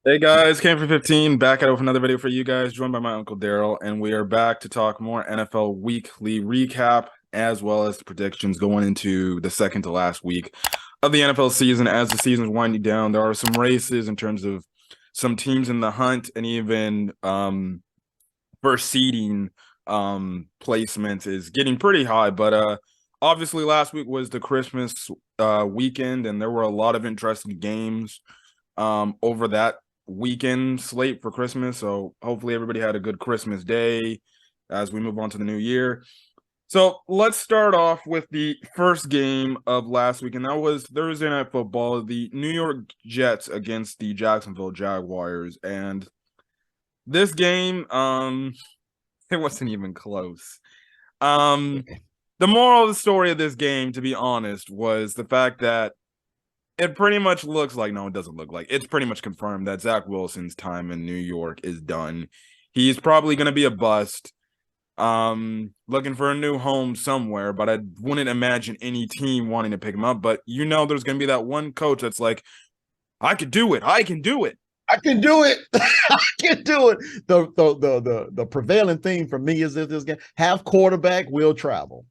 Hey guys, came for 15, back at it with another video for you guys, joined by my Uncle Daryl, and we are back to talk more NFL weekly recap, as well as the predictions going into the second to last week of the NFL season. As the season's winding down, there are some races in terms of some teams in the hunt, and even first seeding placement is getting pretty high. But obviously last week was the Christmas weekend, and there were a lot of interesting games over that weekend slate for Christmas. So hopefully everybody had a good Christmas day as we move on to the new year. So let's start off with the first game of last week, and that was Thursday Night Football, the New York Jets against the Jacksonville Jaguars. And this game, it wasn't even close. The moral of the story of this game, to be honest, was the fact that it pretty much looks like, no, it doesn't look like, it's pretty much confirmed that Zach Wilson's time in New York is done. He's probably going to be a bust, looking for a new home somewhere, but I wouldn't imagine any team wanting to pick him up. But there's going to be that one coach that's like, I could do it. I can do it. I can do it. I can do it. The prevailing theme for me is that this game, half quarterback will travel.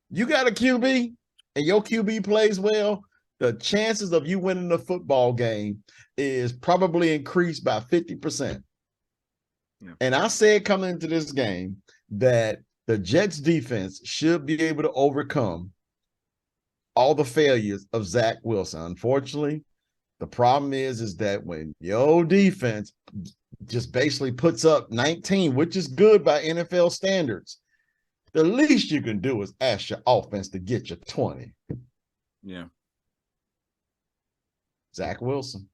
You got a QB and your QB plays well, the chances of you winning the football game is probably increased by 50%. Yeah. And I said coming into this game that the Jets defense should be able to overcome all the failures of Zach Wilson. Unfortunately, the problem is that when your defense just basically puts up 19, which is good by NFL standards, the least you can do is ask your offense to get you 20. Yeah. Zach Wilson.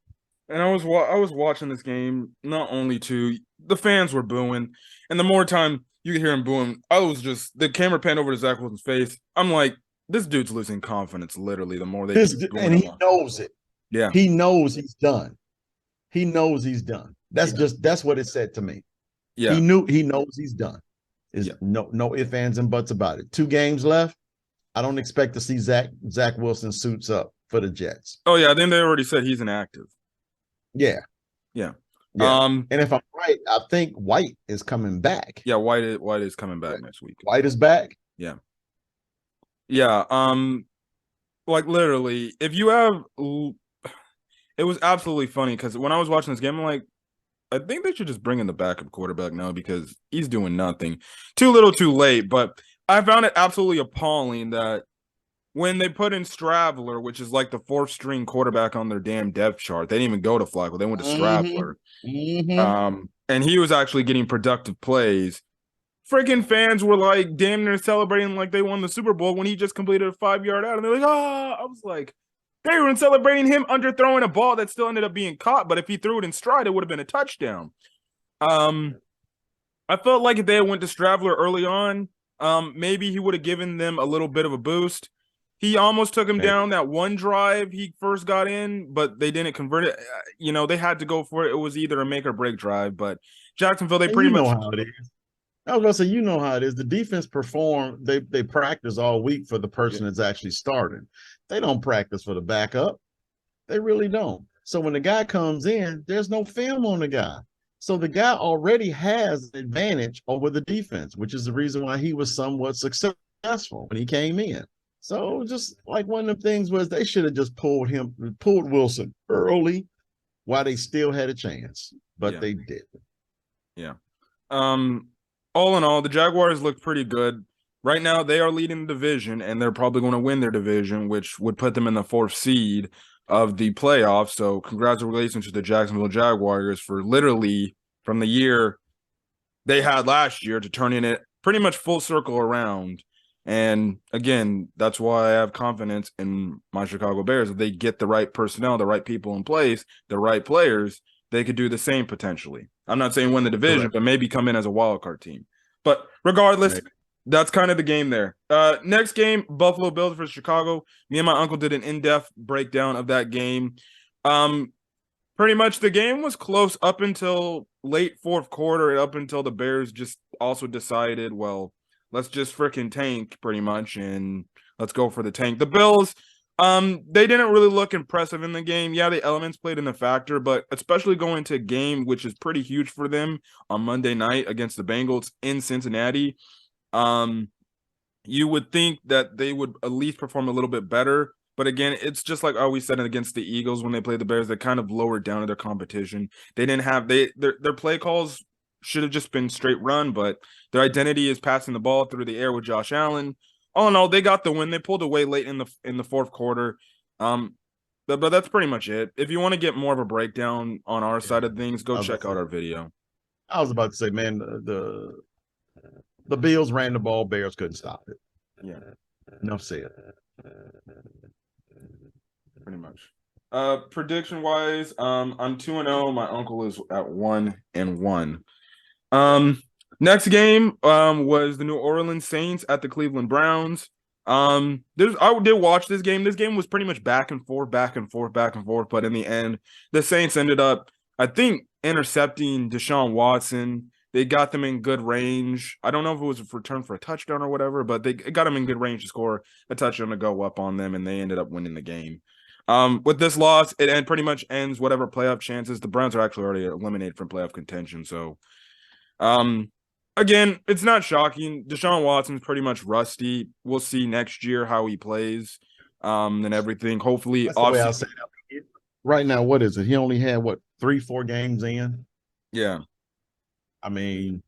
And I was watching this game, not only to the fans were booing, and the more time you could hear him booing, I was just, the camera panned over to Zach Wilson's face. I'm like, this dude's losing confidence literally the more they and he knows it. Yeah. He knows he's done. He knows he's done. That's what it said to me. Yeah. He knows he's done. No ifs, ands, and buts about it. 2 games left. I don't expect to see Zach Wilson suits up for the Jets. Oh yeah, then they already said he's inactive. Yeah. Yeah. And if I'm right, I think White is coming back. Yeah, White is coming back next week. White is back. Yeah. Yeah. Like literally, if you have, it was absolutely funny because when I was watching this game, I'm like, I think they should just bring in the backup quarterback now because he's doing nothing. Too little, too late. But I found it absolutely appalling that when they put in Stravler, which is like the 4th string quarterback on their damn depth chart, they didn't even go to Flacco. They went to Stravler. And he was actually getting productive plays. Freaking fans were like damn near celebrating like they won the Super Bowl when he just completed a 5-yard out. And they're like, I was like, they were celebrating him underthrowing a ball that still ended up being caught. But if he threw it in stride, it would have been a touchdown. I felt like if they had went to Stravler early on, maybe he would have given them a little bit of a boost. He almost took him down that one drive he first got in, but they didn't convert it. They had to go for it. It was either a make or break drive, but Jacksonville, they pretty much know how it is. I was gonna say, you know how it is. The defense perform. They practice all week for the person that's actually starting. They don't practice for the backup. They really don't. So when the guy comes in, there's no film on the guy. So the guy already has an advantage over the defense, which is the reason why he was somewhat successful when he came in. So just like one of the things was they should have just pulled Wilson early while they still had a chance, but they didn't. Yeah. All in all, the Jaguars look pretty good. Right now, they are leading the division, and they're probably going to win their division, which would put them in the 4th seed of the playoffs. So congratulations to the Jacksonville Jaguars for literally from the year they had last year to turning it pretty much full circle around. And again, that's why I have confidence in my Chicago Bears. If they get the right personnel, the right people in place, the right players, they could do the same potentially. I'm not saying win the division, but maybe come in as a wild card team. But regardless, that's kind of the game there. Next game, Buffalo Bills versus Chicago. Me and my uncle did an in-depth breakdown of that game. Pretty much the game was close up until late 4th quarter, up until the Bears just also decided, well, let's just freaking tank pretty much, and let's go for the tank. The Bills, They didn't really look impressive in the game. Yeah, the elements played in the factor, but especially going to a game which is pretty huge for them on Monday night against the Bengals in Cincinnati. Um, you would think that they would at least perform a little bit better. But again, it's just like I always said against the Eagles when they played the Bears, they kind of lowered down to their competition. They didn't have their play calls should have just been straight run, but their identity is passing the ball through the air with Josh Allen. All in all, they got the win. They pulled away late in the fourth quarter. But that's pretty much it. If you want to get more of a breakdown on our side of things, go check out our video. I was about to say, man, the Bills ran the ball, Bears couldn't stop it. Yeah. Enough said. Pretty much. Prediction wise, I'm 2-0. My uncle is at 1-1. Next game was the New Orleans Saints at the Cleveland Browns. I did watch this game. This game was pretty much back and forth, back and forth, back and forth. But in the end, the Saints ended up, I think, intercepting Deshaun Watson. They got them in good range. I don't know if it was a return for a touchdown or whatever, but they got them in good range to score a touchdown to go up on them, and they ended up winning the game. With this loss, it pretty much ends whatever playoff chances. The Browns are actually already eliminated from playoff contention. So, again, it's not shocking. Deshaun Watson's pretty much rusty. We'll see next year how he plays, and everything. Hopefully, That's the way I'll say that. Right now, what is it? He only had 3-4 games in. Yeah. I mean,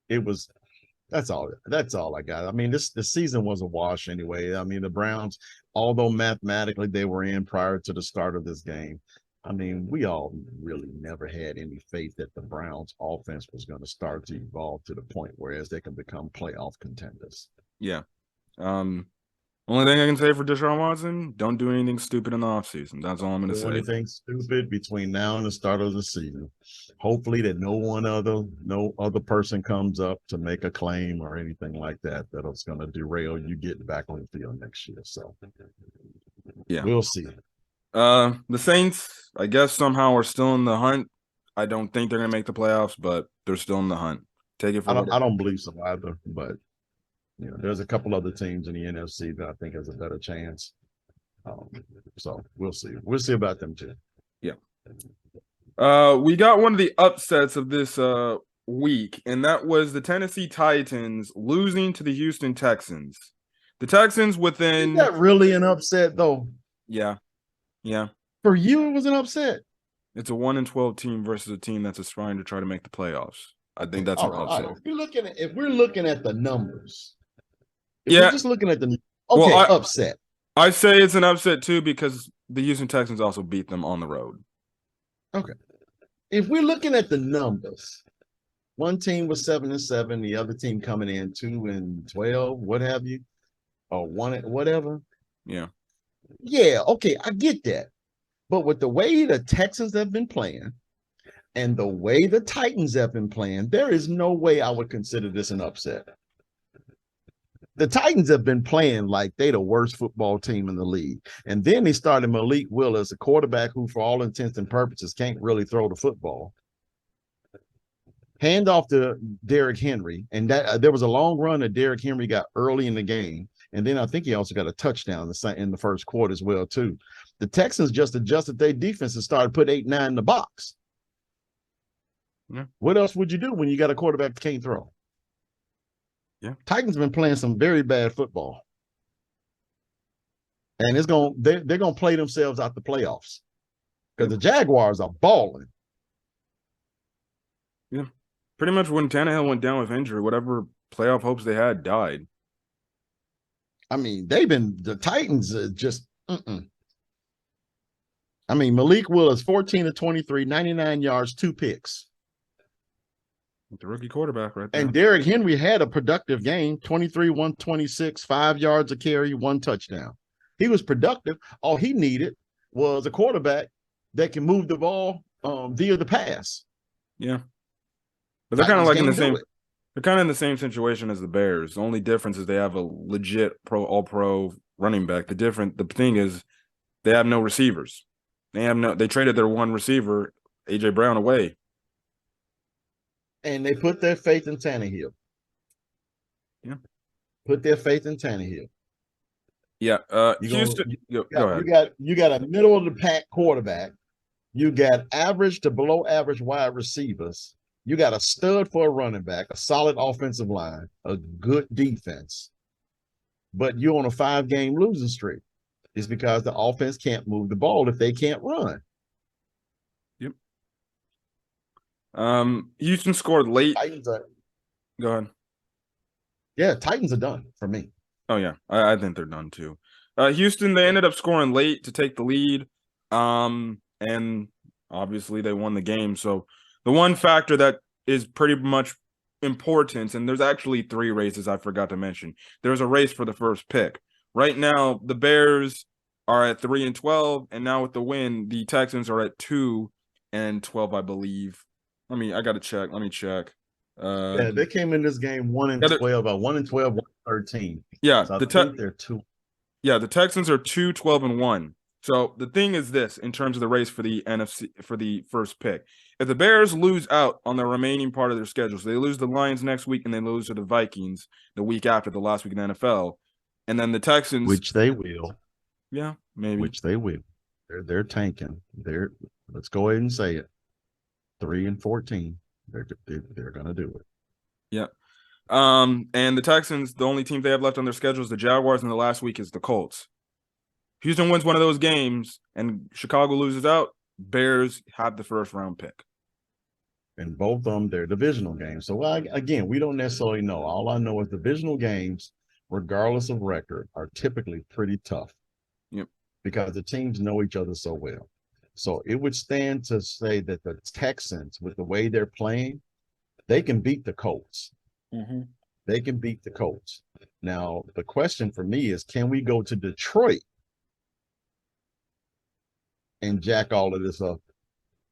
that's all I got. I mean, the season was a wash anyway. I mean, the Browns, although mathematically they were in prior to the start of this game, I mean, we all really never had any faith that the Browns offense was going to start to evolve to the point whereas they can become playoff contenders. Yeah. Only thing I can say for Deshaun Watson, don't do anything stupid in the offseason. That's all I'm going to say. Anything stupid between now and the start of the season. Hopefully that no other person comes up to make a claim or anything like that that's going to derail you getting back on the field next year. So, yeah, we'll see. The Saints, I guess somehow are still in the hunt. I don't think they're going to make the playoffs, but they're still in the hunt. Take it for I don't believe so either, but you know, there's a couple other teams in the NFC that I think has a better chance. So we'll see. We'll see about them too. Yeah. We got one of the upsets of this week, and that was the Tennessee Titans losing to the Houston Texans. The Texans within. Is that really an upset though? Yeah. Yeah. For you, it was an upset. It's a 1-12 team versus a team that's aspiring to try to make the playoffs. I think that's an upset. Right. If we're looking at the numbers, we're just looking at the upset. I say it's an upset too because the Houston Texans also beat them on the road. Okay. If we're looking at the numbers, one team was 7-7, the other team coming in 2-12, what have you, or one whatever. Yeah. Yeah, okay, I get that. But with the way the Texans have been playing and the way the Titans have been playing, there is no way I would consider this an upset. The Titans have been playing like they the worst football team in the league. And then they started Malik Willis, a quarterback who, for all intents and purposes, can't really throw the football. Hand off to Derrick Henry. And that there was a long run that Derrick Henry got early in the game. And then I think he also got a touchdown in the first quarter as well, too. The Texans just adjusted their defense and started putting 8-9 in the box. Yeah. What else would you do when you got a quarterback that can't throw? Yeah. Titans been playing some very bad football. And they're gonna play themselves out the playoffs. Because the Jaguars are balling. Yeah. Pretty much when Tannehill went down with injury, whatever playoff hopes they had died. I mean, the Titans just I mean, Malik Willis, 14-23, 99 yards, 2 picks. The rookie quarterback right there. And Derrick Henry had a productive game, 23, 126, 5 yards a carry, 1 touchdown. He was productive. All he needed was a quarterback that can move the ball via the pass. Yeah. But they're kind of like in the same they're kind of in the same situation as the Bears. The only difference is they have a legit all-pro running back. The thing is they have no receivers. They traded their one receiver, AJ Brown, away. And they put their faith in Tannehill. Yeah. Put their faith in Tannehill. Yeah. You Houston. gonna Go ahead. you got a middle of the pack quarterback. You got average to below average wide receivers. You got a stud for a running back, a solid offensive line, a good defense. But you're on a 5-game losing streak. It's because the offense can't move the ball if they can't run. Yep. Houston scored late. Titans are, Go ahead. yeah, Titans are done for me. Oh yeah, I think they're done too. Houston, they ended up scoring late to take the lead. And obviously they won the game. So the one factor that is pretty much important, and there's actually 3 races I forgot to mention. There's a race for the first pick. Right now, the Bears are at 3-12, and now with the win, the Texans are at 2-12, I believe. I gotta check. Let me check. Yeah, they came in this game 1-12, 1-12, 1-13. Yeah, So I think they're 2. Yeah, the Texans are 2-12-1. So the thing is this in terms of the race for the NFC for the first pick. If the Bears lose out on the remaining part of their schedule, so they lose the Lions next week and they lose to the Vikings the week after, the last week in the NFL, and then the Texans, which they will. Yeah, maybe. Which they will. They're tanking. Let's go ahead and say it. 3-14. They're gonna do it. Yeah. And the Texans, the only team they have left on their schedule is the Jaguars, and the last week is the Colts. Houston wins one of those games and Chicago loses out, Bears have the first round pick. And both of them, they're divisional games. So again, we don't necessarily know. All I know is divisional games, regardless of record, are typically pretty tough. Yep. Because the teams know each other so well. So it would stand to say that the Texans, with the way they're playing, they can beat the Colts. Mm-hmm. They can beat the Colts. Now, the question for me is, can we go to Detroit and jack all of this up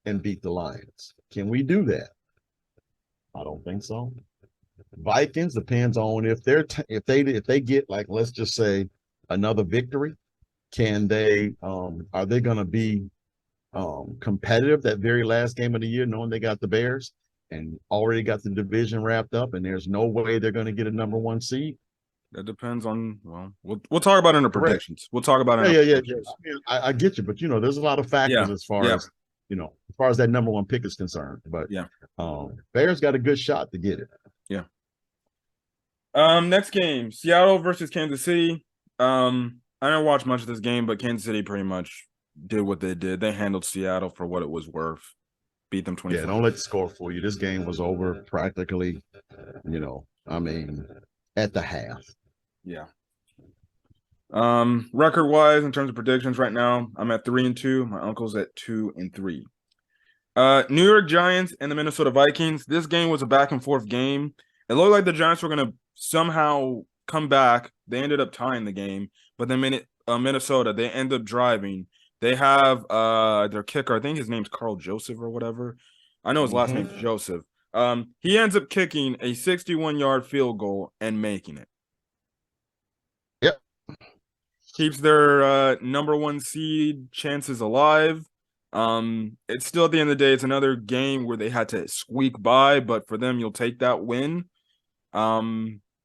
and beat the Lions? Can we do that? I don't think so. Vikings depends on if they get, like, let's just say, another victory. Can they are they going to be competitive that very last game of the year, knowing they got the Bears and already got the division wrapped up, and there's no way they're going to get a number 1 seed? That depends on, well, we'll talk about it in the predictions. We'll talk about it. Yeah. I mean, I get you, but there's a lot of factors as far as that number 1 pick is concerned. But Bears got a good shot to get it. Yeah. Next game, Seattle versus Kansas City. I didn't watch much of this game, but Kansas City pretty much did what they did. They handled Seattle for what it was worth. Beat them 24. Yeah, don't let the score fool you. This game was over practically, at the half. Yeah. Record-wise, in terms of predictions right now, I'm at 3-2. My uncle's at 2-3. New York Giants and the Minnesota Vikings. This game was a back-and-forth game. It looked like the Giants were going to somehow come back. They ended up tying the game. But then Minnesota, they end up driving. They have their kicker. I think his name's Carl Joseph or whatever. I know his last name's Joseph. He ends up kicking a 61-yard field goal and making it. Yep. Keeps their number 1 seed chances alive. It's still, at the end of the day, it's another game where they had to squeak by, but for them, you'll take that win.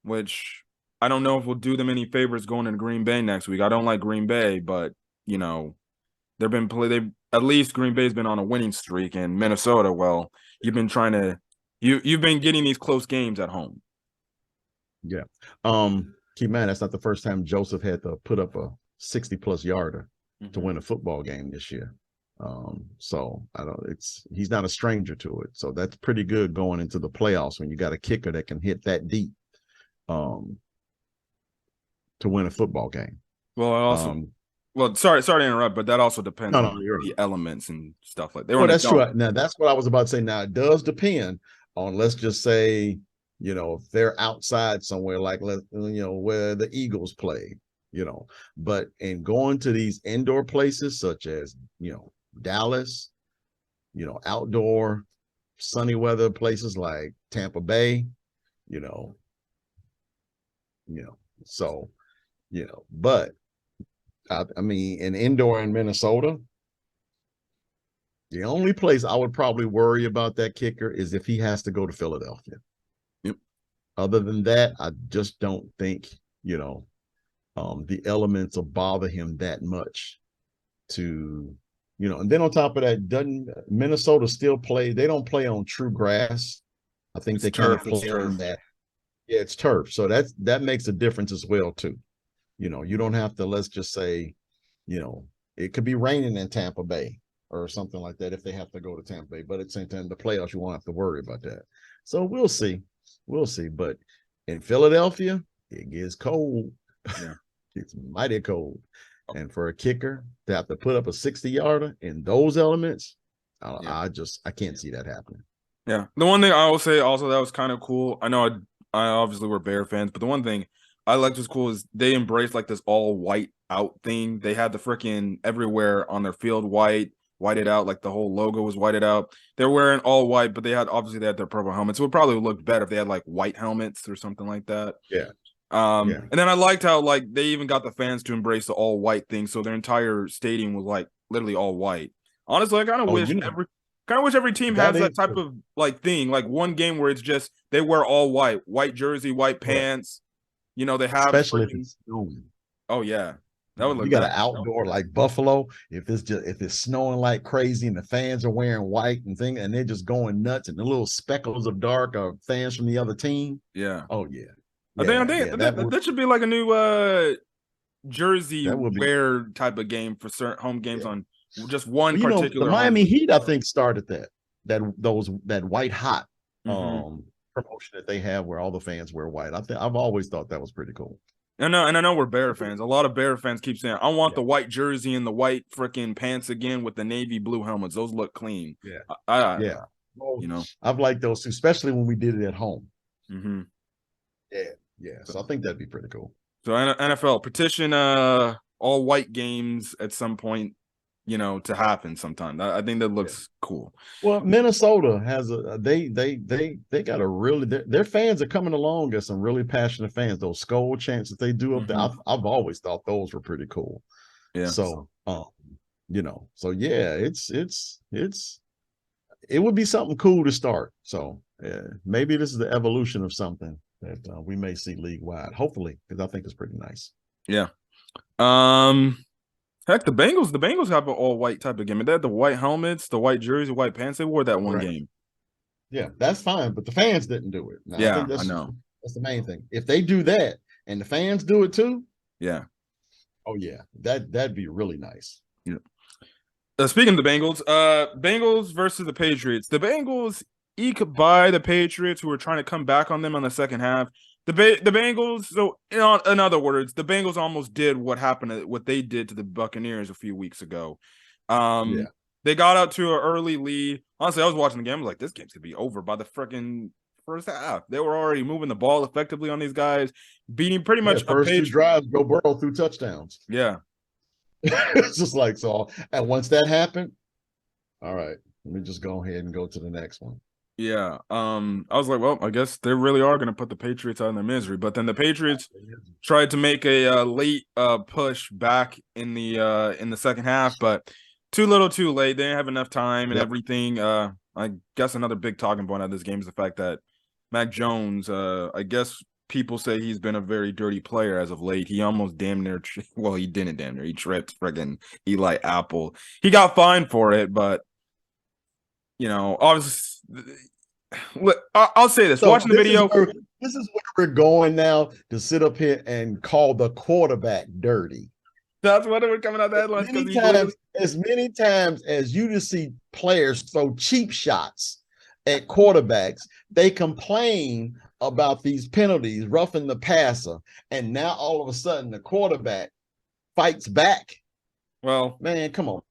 Which I don't know if will do them any favors going into Green Bay next week. I don't like Green Bay, but at least Green Bay's been on a winning streak, and Minnesota, well, you've been getting these close games at home. Yeah. Keep in mind, that's not the first time Joseph had to put up a 60+ yarder to win a football game this year. So he's not a stranger to it. So that's pretty good going into the playoffs when you got a kicker that can hit that deep to win a football game. Well, sorry to interrupt, but that also depends on the elements and stuff like that. Well, that's true. Now, that's what I was about to say. Now, it does depend on, let's just say, if they're outside somewhere, like, where the Eagles play, but in going to these indoor places such as, Dallas, outdoor sunny weather places like Tampa Bay, but I mean, in indoor in Minnesota, the only place I would probably worry about that kicker is if he has to go to Philadelphia. Yep. Other than that, I just don't think, the elements will bother him that much to, and then on top of that, doesn't Minnesota still play? They don't play on true grass. I think It's they kind of turf. It's play turf. on that. Yeah, it's turf. So that makes a difference as well, too. You don't have to, let's just say, it could be raining in Tampa Bay or something like that if they have to go to Tampa Bay. But at the same time, the playoffs, you won't have to worry about that. So we'll see. We'll see. But in Philadelphia, it gets cold. Yeah. It's mighty cold. And for a kicker to have to put up a 60-yarder in those elements, I can't see that happening. Yeah. The one thing I will say also that was kind of cool. I know I obviously we're Bear fans, but the one thing I liked was cool is they embraced like this all white out thing. They had the freaking everywhere on their field whited out, like the whole logo was whited out. They're wearing all white, but they had their purple helmets. It would probably look better if they had like white helmets or something like that. Yeah. And then I liked how like they even got the fans to embrace the all white thing, so their entire stadium was like literally all white. Honestly, I kind of wish every team has that type of like thing, like one game where it's just they wear all white jersey, white pants. They have especially if it's snowing. Oh yeah, that would look. You got an outdoor like Buffalo. If it's snowing like crazy and the fans are wearing white and they're just going nuts, and the little speckles of dark are fans from the other team. Yeah. Oh yeah. I think that should be like a new jersey wear type of game for certain home games on just one particular. The Miami Heat, I think, started that white hot promotion that they have where all the fans wear white. I've always thought that was pretty cool. And I know we're Bear fans. A lot of Bear fans keep saying, "I want the white jersey and the white freaking pants again with the navy blue helmets. Those look clean." Yeah, well, I've liked those too, especially when we did it at home. Mm-hmm. Yeah. So I think that'd be pretty cool. So NFL petition all white games at some point, to happen sometime. I think that looks cool. Well, Minnesota has they got a really their fans are coming along as some really passionate fans. Those skull chants that they do up there, I've always thought those were pretty cool. Yeah. So so yeah, it would be something cool to start. So maybe this is the evolution of something that we may see league wide. Hopefully, because I think it's pretty nice. Yeah. Heck, the Bengals have an all white type of game. They had the white helmets, the white jersey, white pants. They wore that one game. Yeah, that's fine, but the fans didn't do it. Now, I know. That's the main thing. If they do that and the fans do it too, oh yeah, that'd be really nice. Yeah. Speaking of the Bengals, Bengals versus the Patriots. The Bengals eke by the Patriots, who were trying to come back on them on the second half. The Bengals, so in other words, the Bengals almost did what they did to the Buccaneers a few weeks ago. They got out to an early lead. Honestly, I was watching the game. I was like, this game's gonna be over by the freaking first half. They were already moving the ball effectively on these guys, beating pretty much first two drives. Joe Burrow threw touchdowns. Yeah, it's just like so. And once that happened, all right, let me just go ahead and go to the next one. Yeah. I was like, well, I guess they really are going to put the Patriots out of their misery. But then the Patriots tried to make a late push back in the second half, but too little, too late. They didn't have enough time and everything. I guess another big talking point of this game is the fact that Mac Jones, I guess people say he's been a very dirty player as of late. He almost damn near, he didn't damn near. He tripped friggin' Eli Apple. He got fined for it, but obviously, I'll say this. So watching the video. This is where we're going now to sit up here and call the quarterback dirty. That's what we're coming out the headlines. As many times as you just see players throw cheap shots at quarterbacks, they complain about these penalties, roughing the passer, and now all of a sudden the quarterback fights back. Well, man, come on.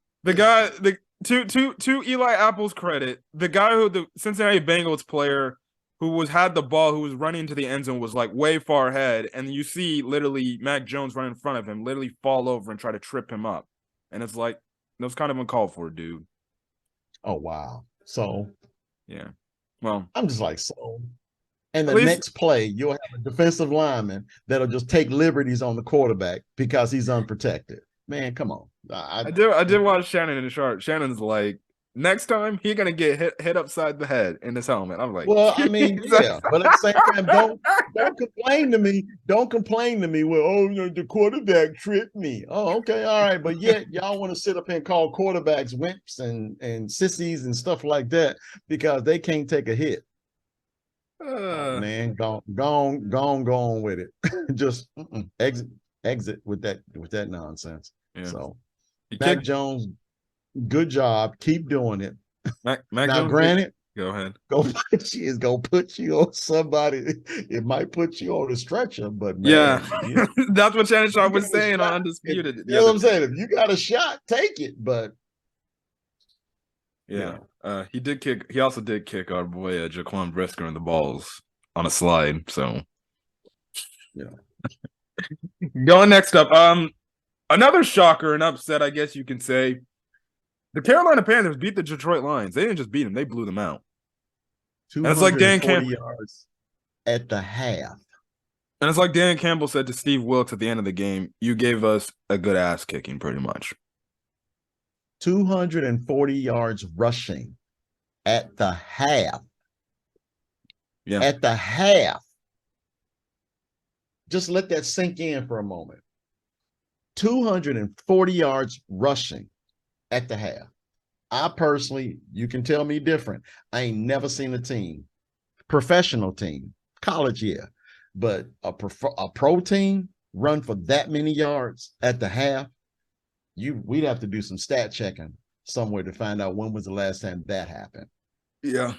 To Eli Apple's credit, the Cincinnati Bengals player who had the ball, who was running into the end zone, was like way far ahead, and you see literally Mac Jones running in front of him, literally fall over and try to trip him up, and it's like that was kind of uncalled for, dude. Oh wow! So yeah, well, I'm just like so. And the next play, you'll have a defensive lineman that'll just take liberties on the quarterback because he's unprotected. Man, come on. I did watch Shannon in the chart. Shannon's like, next time he's gonna get hit upside the head in his helmet. I'm like, well, I mean, yeah, but at the same time, Don't complain to me. Don't complain to me. Well, the quarterback tripped me. Oh, okay, all right. But yet y'all want to sit up and call quarterbacks wimps and sissies and stuff like that because they can't take a hit. Man, go on with it. Just exit with that nonsense. Yeah. So Mac Jones, good job. Keep doing it. Mac now, Jones, granted, go ahead. gonna put you on somebody. It might put you on a stretcher, but man, yeah, that's what Shannon Sharp was saying on Undisputed. You know what I'm saying? If you got a shot, take it. But yeah, he did kick. He also did kick our boy Jaquan Brisker in the balls on a slide. So yeah. Going next up, another shocker and upset, I guess you can say. The Carolina Panthers beat the Detroit Lions. They didn't just beat them; they blew them out. And it's like Dan Campbell yards at the half. And it's like Dan Campbell said to Steve Wilkes at the end of the game, you gave us a good ass kicking, pretty much. 240 yards rushing at the half. Yeah. At the half. Just let that sink in for a moment. 240 yards rushing at the half. I personally, you can tell me different. I ain't never seen a team, professional team, college, yeah, but a pro team run for that many yards at the half. We'd have to do some stat checking somewhere to find out when was the last time that happened. Yeah.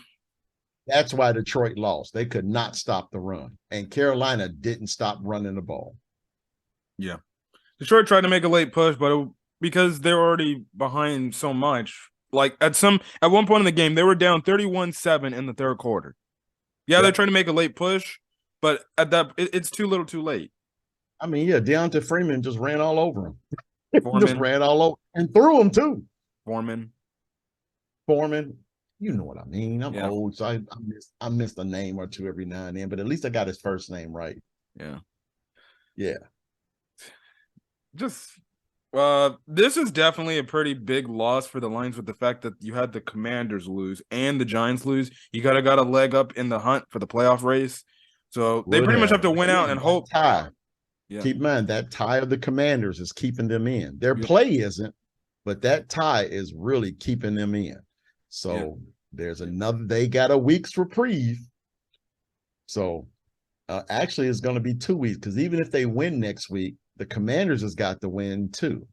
That's why Detroit lost. They could not stop the run, and Carolina didn't stop running the ball. Yeah. Detroit tried to make a late push, but because they were already behind so much, like at one point in the game, they were down 31-7 in the third quarter. Yeah, they're trying to make a late push, but at that, it's too little too late. I mean, yeah, Deonta Freeman just ran all over him. Just ran all over and threw him too. Foreman. You know what I mean. I'm old, so I miss a name or two every now and then, but at least I got his first name right. Yeah. Yeah. Just this is definitely a pretty big loss for the Lions with the fact that you had the Commanders lose and the Giants lose. You got a leg up in the hunt for the playoff race. So they pretty much have to win out and hope. Tie. Yeah. Keep in mind that tie of the Commanders is keeping them in. Their play isn't, but that tie is really keeping them in. So there's another, they got a week's reprieve. So actually it's going to be 2 weeks because even if they win next week, the Commanders has got to win too.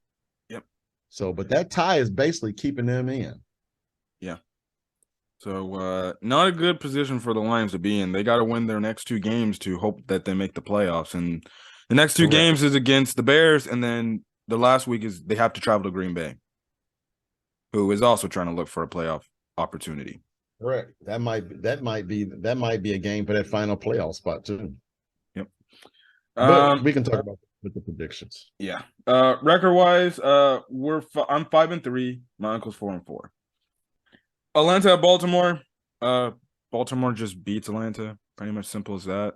Yep. So, but that tie is basically keeping them in. Yeah. So, not a good position for the Lions to be in. They got to win their next 2 games to hope that they make the playoffs. And the next 2 games is against the Bears, and then the last week is they have to travel to Green Bay, who is also trying to look for a playoff opportunity. Correct. That might be a game for that final playoff spot too. Yep. But we can talk about with the predictions. Yeah. Record wise, I'm 5-3. My uncle's 4-4. Atlanta at Baltimore. Baltimore just beats Atlanta. Pretty much simple as that.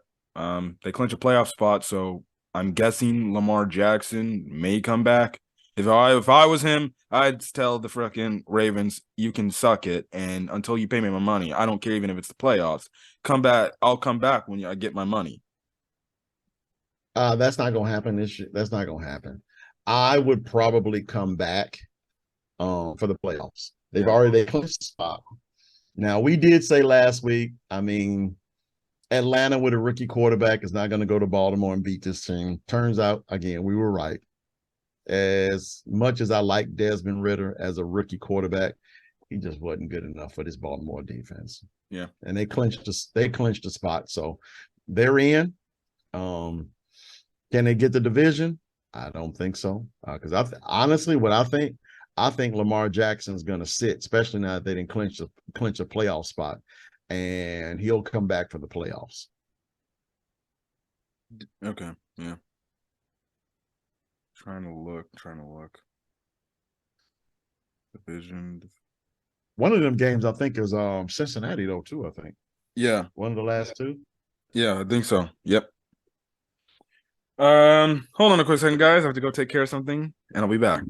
They clinch a playoff spot, so I'm guessing Lamar Jackson may come back. If I was him, I'd tell the freaking Ravens, you can suck it, and until you pay me my money, I don't care even if it's the playoffs. Come back. I'll come back when I get my money. That's not gonna happen this year. That's not gonna happen. I would probably come back for the playoffs. They clinched the spot. Now we did say last week, I mean, Atlanta with a rookie quarterback is not going to go to Baltimore and beat this team. Turns out, again, we were right. As much as I like Desmond Ridder as a rookie quarterback, he just wasn't good enough for this Baltimore defense. Yeah. And they clinched the spot. So they're in. Can they get the division? I don't think so. Because honestly, what I think Lamar Jackson's going to sit, especially now that they didn't clinch a playoff spot, and he'll come back for the playoffs. Okay. Yeah. Trying to look. Division. One of them games I think is Cincinnati though too. I think. Yeah. One of the last 2. Yeah, I think so. Yep. Hold on a quick second, guys. I have to go take care of something, and I'll be back.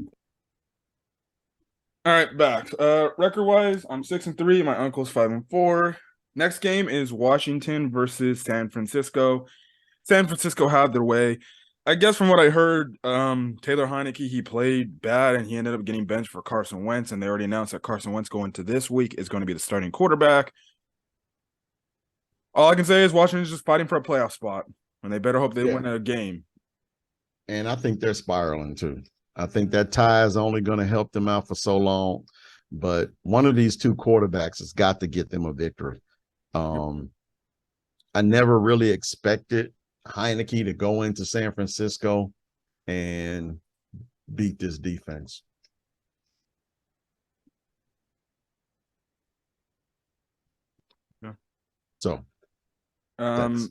All right, back. Record wise, I'm 6-3. My uncle's 5-4. Next game is Washington versus San Francisco. San Francisco had their way. I guess from what I heard, Taylor Heineke, he played bad and he ended up getting benched for Carson Wentz, and they already announced that Carson Wentz going to this week is going to be the starting quarterback. All I can say is Washington's just fighting for a playoff spot, and they better hope they win a game. And I think they're spiraling too. I think that tie is only going to help them out for so long, but one of these two quarterbacks has got to get them a victory. I never really expected Heineke to go into San Francisco and beat this defense. Yeah. So, as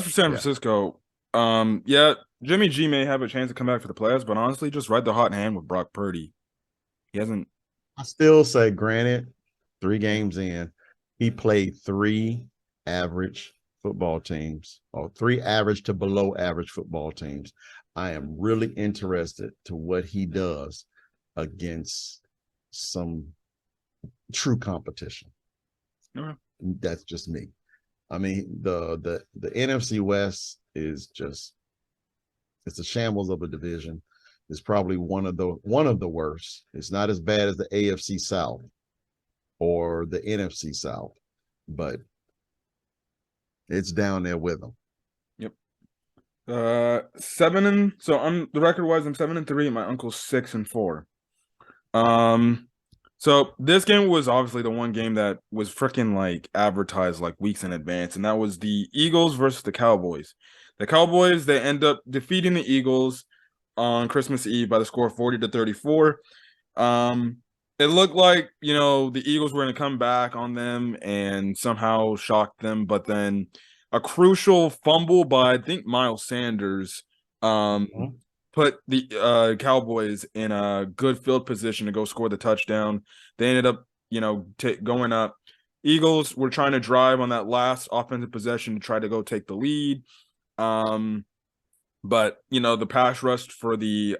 for San Francisco, Jimmy G may have a chance to come back for the playoffs, but honestly, just ride the hot hand with Brock Purdy. He hasn't. I still say, granted, 3 games in, he played 3 average football teams, or 3 average to below average football teams. I am really interested to what he does against some true competition. That's just me. I mean, the NFC West is just, it's a shambles of a division. It's probably one of the worst. It's not as bad as the AFC South or the NFC South, but it's down there with them. Yep. So I'm the record wise, I'm 7-3. My uncle's 6-4. So this game was obviously the one game that was freaking like advertised like weeks in advance, and that was the Eagles versus the Cowboys. The Cowboys, they end up defeating the Eagles on Christmas Eve by the score of 40-34. It looked like, the Eagles were going to come back on them and somehow shock them, but then a crucial fumble by, I think, Miles Sanders put the Cowboys in a good field position to go score the touchdown. They ended up, going up. Eagles were trying to drive on that last offensive possession to try to go take the lead. But the pass rush for the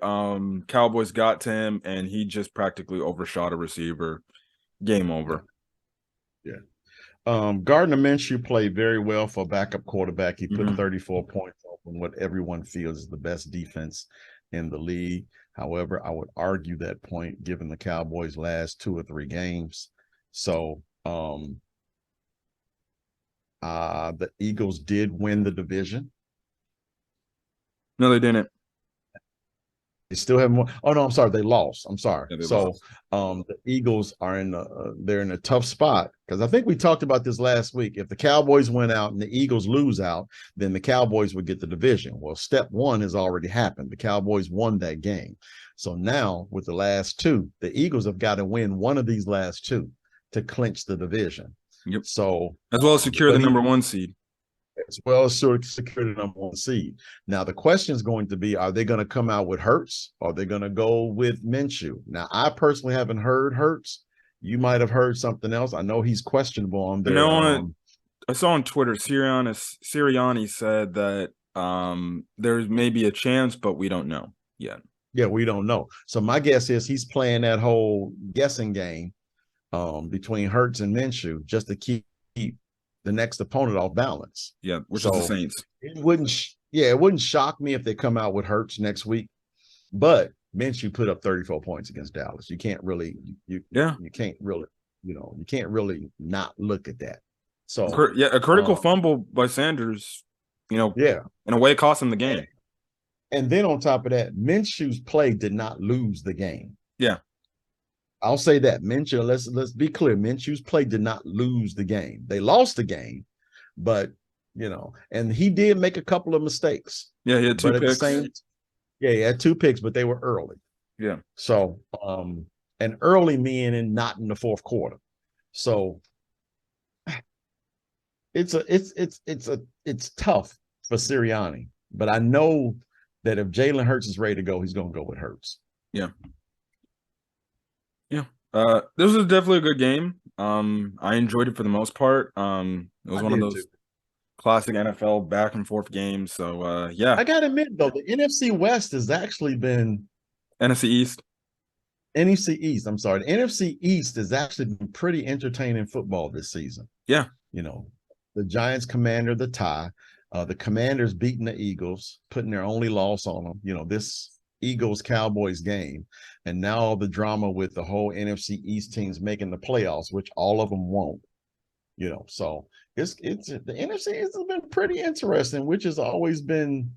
Cowboys got to him, and he just practically overshot a receiver. Game over. Yeah. Gardner Minshew played very well for a backup quarterback. He put 34 points up on what everyone feels is the best defense in the league. However, I would argue that point given the Cowboys' last 2 or 3 games. So the Eagles did win the division. No, they didn't. They still have more. Oh no, I'm sorry. They lost. I'm sorry. Yeah, so the Eagles are they're in a tough spot, because I think we talked about this last week. If the Cowboys win out and the Eagles lose out, then the Cowboys would get the division. Well, step 1 has already happened. The Cowboys won that game. So now with the last 2, the Eagles have got to win one of these last 2 to clinch the division. Yep. So as well as secure the number 1 seed. As well as sort of secure the number 1 seed. Now, the question is going to be, are they going to come out with Hurts, or are they going to go with Minshew? Now, I personally haven't heard Hurts. You might have heard something else. I know he's questionable on there. I saw on Twitter, Sirianni said that there's maybe a chance, but we don't know yet. Yeah, we don't know. So my guess is he's playing that whole guessing game between Hurts and Minshew just to keep the next opponent off balance. Yeah, which is the Saints. It wouldn't shock me if they come out with Hurts next week, but Minshew put up 34 points against Dallas. You can't really you can't really not look at that. So a critical fumble by Sanders, in a way cost him the game. And then on top of that, Minshew's play did not lose the game. Yeah. I'll say that. Minshew, let's be clear. Minshew's play did not lose the game. They lost the game, but and he did make a couple of mistakes. Yeah, he had 2 picks. He had 2 picks, but they were early. Yeah. So and early meaning not in the 4th quarter. So it's tough for Sirianni, but I know that if Jalen Hurts is ready to go, he's going to go with Hurts. Yeah. Yeah. This was definitely a good game. I enjoyed it for the most part. It was one of those classic NFL back and forth games. So yeah. I gotta admit though, the NFC West has actually been NFC East. I'm sorry. The NFC East has actually been pretty entertaining football this season. Yeah. The Giants commander the tie. The Commanders beating the Eagles, putting their only loss on them. This Eagles-Cowboys game, and now all the drama with the whole NFC East teams making the playoffs, which all of them won't. So it's the NFC has been pretty interesting, which has always been,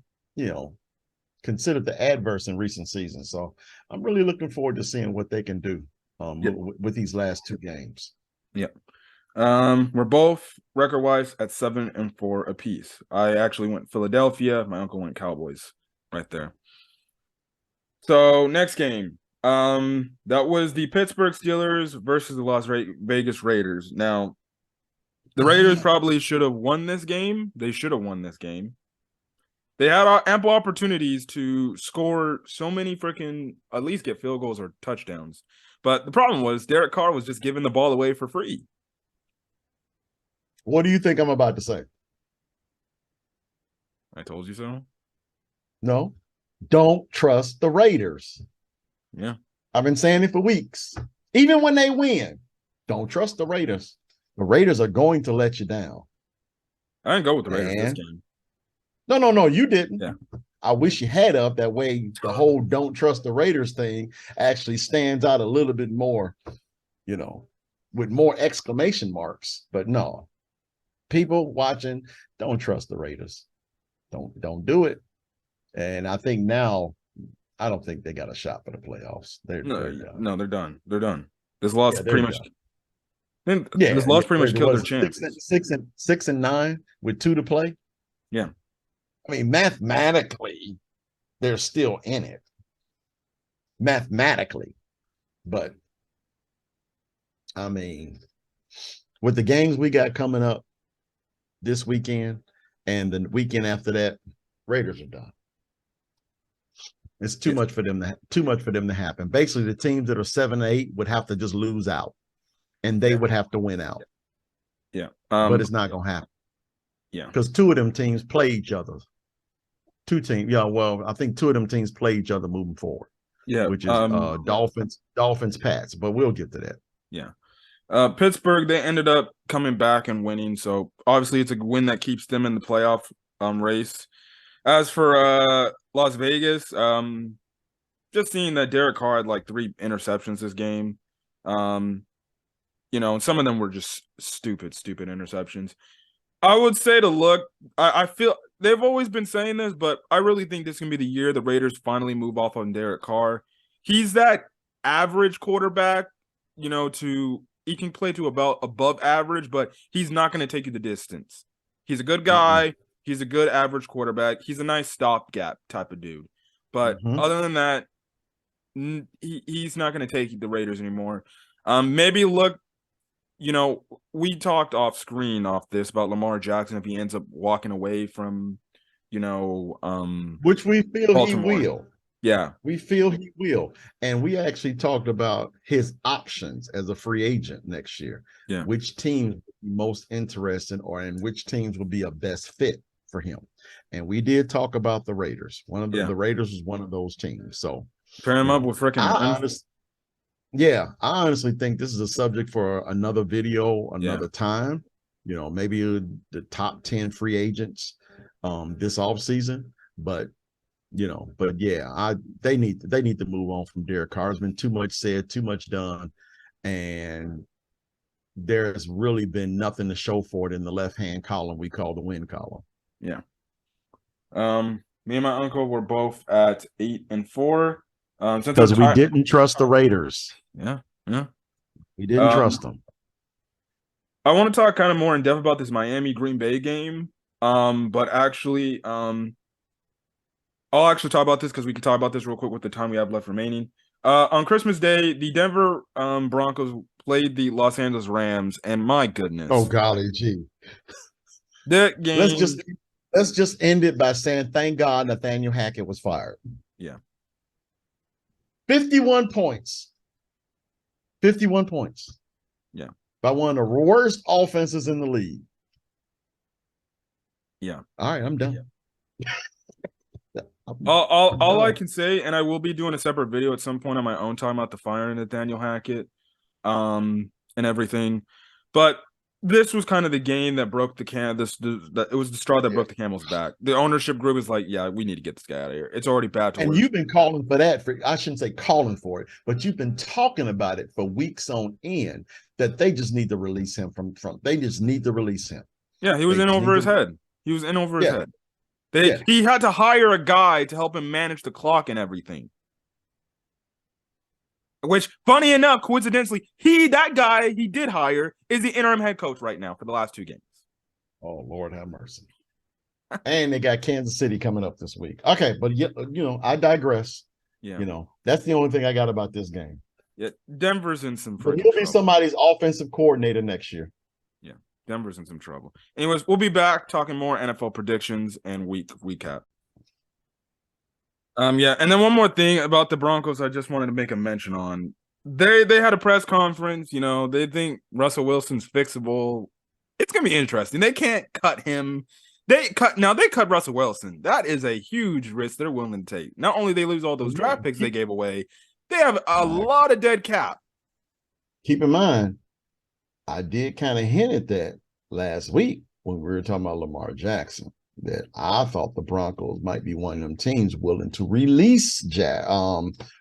considered the adverse in recent seasons. So I'm really looking forward to seeing what they can do with these last two games. Yeah. We're both record-wise at 7-4 apiece. I actually went Philadelphia. My uncle went Cowboys right there. So next game. That was the Pittsburgh Steelers versus the Las Vegas Raiders. Now, the Raiders probably should have won this game. They should have won this game. They had ample opportunities to score so many freaking, at least get field goals or touchdowns. But the problem was Derek Carr was just giving the ball away for free. What do you think I'm about to say? I told you so. No, don't trust the Raiders. Yeah. I've been saying it for weeks. Even when they win, don't trust the Raiders. The Raiders are going to let you down. I didn't go with the Raiders this game. No, you didn't. Yeah. I wish you had of. That way the whole don't trust the Raiders thing actually stands out a little bit more, with more exclamation marks. But no, people watching, don't trust the Raiders. Don't do it. And I think now, I don't think they got a shot for the playoffs. They're done. No, they're done. They're done. This loss pretty much. Yeah, this loss pretty much killed their chance. 6-9 with 2 to play. Yeah. I mean, mathematically, they're still in it. Mathematically. But, I mean, with the games we got coming up this weekend and the weekend after that, Raiders are done. It's too much for them to happen. Basically, the teams that are 7-8 would have to just lose out, and they would have to win out. Yeah. But it's not going to happen. Yeah. Because 2 of them teams play each other. 2 teams. Yeah, well, I think 2 of them teams play each other moving forward. Yeah. Which is Dolphins, Pats. But we'll get to that. Yeah. Pittsburgh, they ended up coming back and winning. So obviously it's a win that keeps them in the playoff race. As for Las Vegas, just seeing that Derek Carr had like 3 interceptions this game. And some of them were just stupid interceptions. I would say to look, I feel they've always been saying this, but I really think this can be the year the Raiders finally move off on Derek Carr. He's that average quarterback, he can play to about above average, but he's not going to take you the distance. He's a good guy. He's a good average quarterback. He's a nice stopgap type of dude. But other than that, he's not going to take the Raiders anymore. Maybe look, we talked off screen off this about Lamar Jackson if he ends up walking away from, which we feel Baltimore. He will. Yeah. We feel he will. And we actually talked about his options as a free agent next year. Yeah. Which teams would be most interested or in which teams would be a best fit for him. And we did talk about the Raiders. The Raiders was one of those teams. So pair him up with freaking I honestly think this is a subject for another video, another time. Maybe the top 10 free agents this offseason. But they need to move on from Derek Carr. There's been too much said, too much done, and there's really been nothing to show for it in the left-hand column we call the win column. Yeah. Me and my uncle were both at 8-4. Because we didn't trust the Raiders. Yeah. We didn't trust them. I want to talk kind of more in depth about this Miami Green Bay game. But actually, I'll actually talk about this because we can talk about this real quick with the time we have left remaining. On Christmas Day, the Denver Broncos played the Los Angeles Rams, and my goodness. Oh, golly gee. That game. Let's just end it by saying thank God Nathaniel Hackett was fired. Yeah. 51 points. 51 points. Yeah. By one of the worst offenses in the league. Yeah. All right, I'm done. Yeah. All I can say, and I will be doing a separate video at some point on my own talking about the firing of Nathaniel Hackett, and everything. But this was kind of the game that broke the it was the straw that Yeah. broke the camel's back. The ownership group is like, yeah, we need to get this guy out of here. It's already bad to And work. you've been calling for that I shouldn't say calling for it, but you've been talking about it for weeks on end that they just need to release him they just need to release him. Yeah, he was They in just over need his to, head. He was in over his yeah, head. yeah. He had to hire a guy to help him manage the clock and everything. Which, funny enough, coincidentally, that guy he did hire is the interim head coach right now for the last 2 games. Oh, Lord have mercy. And they got Kansas City coming up this week. Okay, but I digress. Yeah. That's the only thing I got about this game. Yeah, Denver's in some But freaking he'll be trouble. somebody's offensive coordinator next year. Yeah, Denver's in some trouble. Anyways, we'll be back talking more NFL predictions and week recap. Yeah, and then one more thing about the Broncos, I just wanted to make a mention on. They had a press conference. They think Russell Wilson's fixable. It's gonna be interesting. They can't cut him. They cut Russell Wilson. That is a huge risk they're willing to take. Not only they lose all those draft picks they gave away, they have a lot of dead cap. Keep in mind, I did kind of hint at that last week when we were talking about Lamar Jackson, that I thought the Broncos might be one of them teams willing to release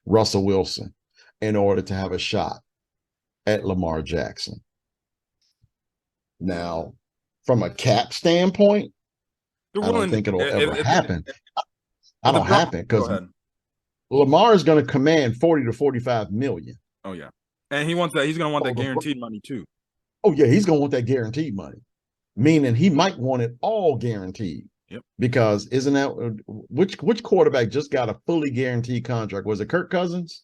Russell Wilson in order to have a shot at Lamar Jackson. Now, from a cap standpoint, I don't think it'll ever happen. I don't happen because Lamar is going to command 40 to 45 million. Oh yeah, and he wants that. He's going to want that guaranteed money too. Oh yeah, he's going to want that guaranteed money, meaning he might want it all guaranteed. Yep. Because isn't that which quarterback just got a fully guaranteed contract? Was it Kirk Cousins?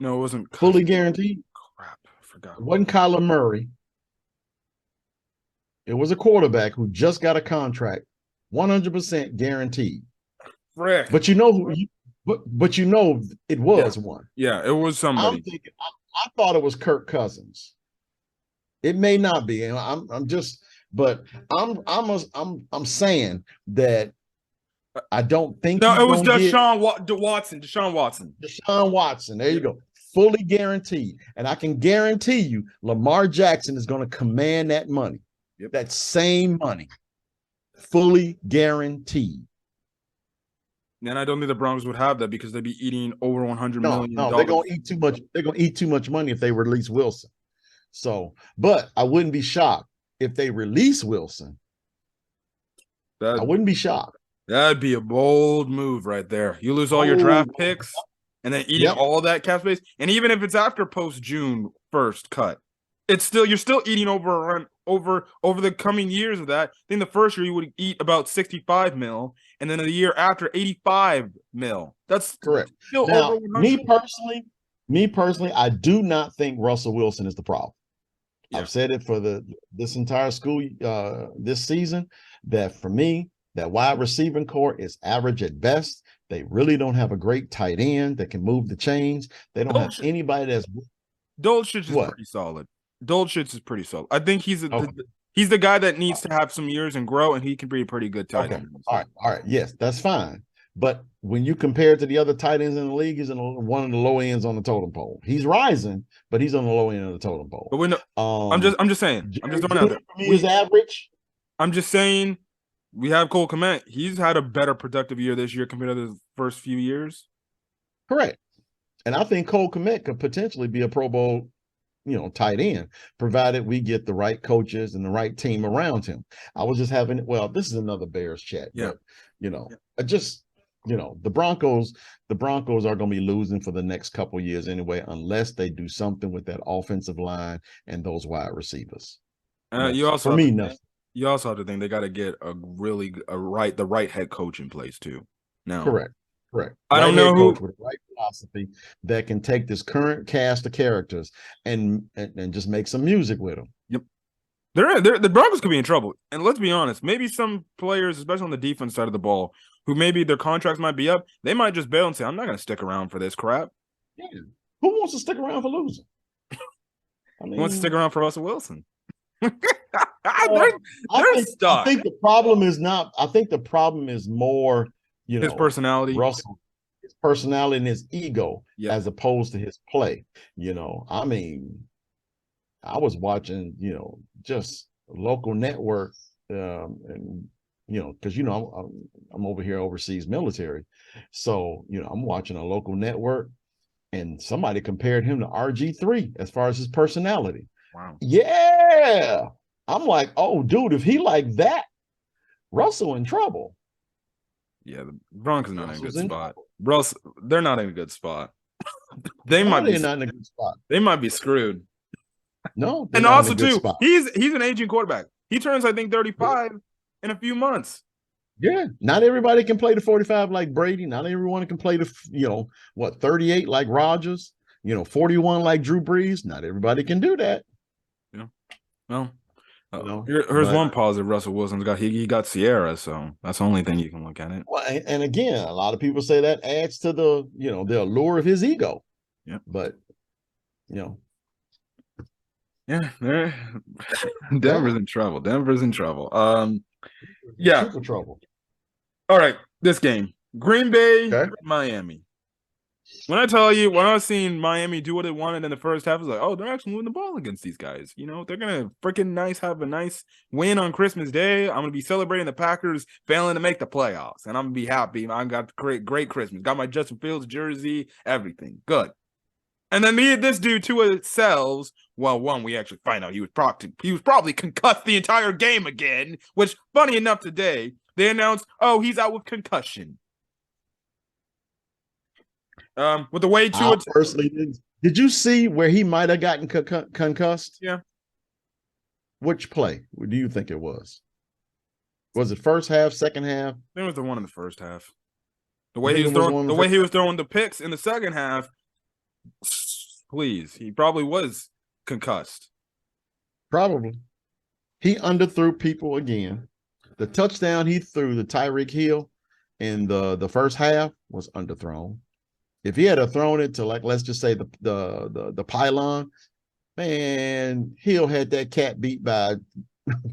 No, it wasn't fully guaranteed. Crap, I forgot. It wasn't Kyler Murray. It was a quarterback who just got a contract, 100% guaranteed. Frick. But but it was one. Yeah, it was somebody. I thought it was Kirk Cousins. It may not be, and I'm saying that I don't think. No, it was Deshaun Watson. Deshaun Watson. There you go. Fully guaranteed, and I can guarantee you, Lamar Jackson is going to command that money. Yep. That same money, fully guaranteed. And I don't think the Broncos would have that because they'd be eating over $100 million. No, they're going to eat too much. They're going to eat too much money if they release Wilson. So, but I wouldn't be shocked if they release Wilson. I wouldn't be shocked. That'd be a bold move right there. You lose all your draft picks and then eating all that cap space. And even if it's after post-June 1st cut, you're still eating over the coming years of that. I think the first year you would eat about 65 mil, and then the year after 85 mil. That's correct. Still now, over 100. Me personally, I do not think Russell Wilson is the problem. Yeah. I've said it for this entire this season, that for me, that wide receiving core is average at best. They really don't have a great tight end that can move the chains. They don't have anybody that's Dolchich is pretty solid. Dolchich is pretty solid. I think he's the guy that needs to have some years and grow, and he can be a pretty good tight end. All right. Yes, that's fine. But when you compare it to the other tight ends in the league, he's in one of the low ends on the totem pole. He's rising, but he's on the low end of the totem pole. But I'm just saying. I'm just throwing out there. He's average. I'm just saying. We have Cole Kmet. He's had a better productive year this year compared to the first few years. Correct. And I think Cole Kmet could potentially be a Pro Bowl, tight end, provided we get the right coaches and the right team around him. I was just having, this is another Bears chat. Yeah. But, the Broncos are going to be losing for the next couple years anyway, unless they do something with that offensive line and those wide receivers. You also have to think they got to get the right head coach in place too. Now, correct. I don't know who with the right philosophy that can take this current cast of characters and just make some music with them. Yep. The Broncos could be in trouble. And let's be honest, maybe some players, especially on the defense side of the ball, who maybe their contracts might be up, they might just bail and say, I'm not going to stick around for this crap. Yeah. Who wants to stick around for losing? Who wants to stick around for Russell Wilson? I think the problem is more, his personality. Russell, his personality and his ego, as opposed to his play. I was watching, just local network, and because I'm over here overseas military, so I'm watching a local network, and somebody compared him to RG3 as far as his personality. Wow. Yeah, I'm like, oh, dude, if he like that, Russell in trouble. Yeah, the Broncos not in a good Russell's in spot. trouble. Russ, they're not in a good spot. They No, might be they're not in a good spot. they might be screwed. No, they're And not in a also good too, spot. he's an aging quarterback. He turns, I think, 35 in a few months. Yeah, not everybody can play the 45 like Brady. Not everyone can play the 38 like Rodgers. 41 like Drew Brees. Not everybody can do that. Yeah. Well, here's But one positive Russell Wilson's got. He got Sierra, so that's the only thing you can look at it. well, and again, a lot of people say that adds to the allure of his ego. Yeah. But yeah, Denver's in trouble. Denver's in trouble. Yeah. Super trouble. All right, this game, Green Bay, Okay. Miami. When I tell you, when I was seeing Miami do what they wanted in the first half, I was like, oh, they're actually moving the ball against these guys. They're gonna freaking have a nice win on Christmas Day. I'm gonna be celebrating the Packers failing to make the playoffs, and I'm gonna be happy. I got great Christmas. Got my Justin Fields jersey, everything good. And then this dude to ourselves. Well, one, we actually find out he was probably concussed the entire game again. Which, funny enough, today they announced, oh, he's out with concussion. With the way Tua personally did you see where he might have gotten concussed? Yeah. Which play do you think it was? Was it first half, second half? It was the one in the first half. The way he was throwing the picks in the second half. Please, he probably was concussed. Probably. He underthrew people again. The touchdown he threw to Tyreek Hill in the first half was underthrown. If he had thrown it to, like, let's just say the pylon, man, Hill had that cat beat by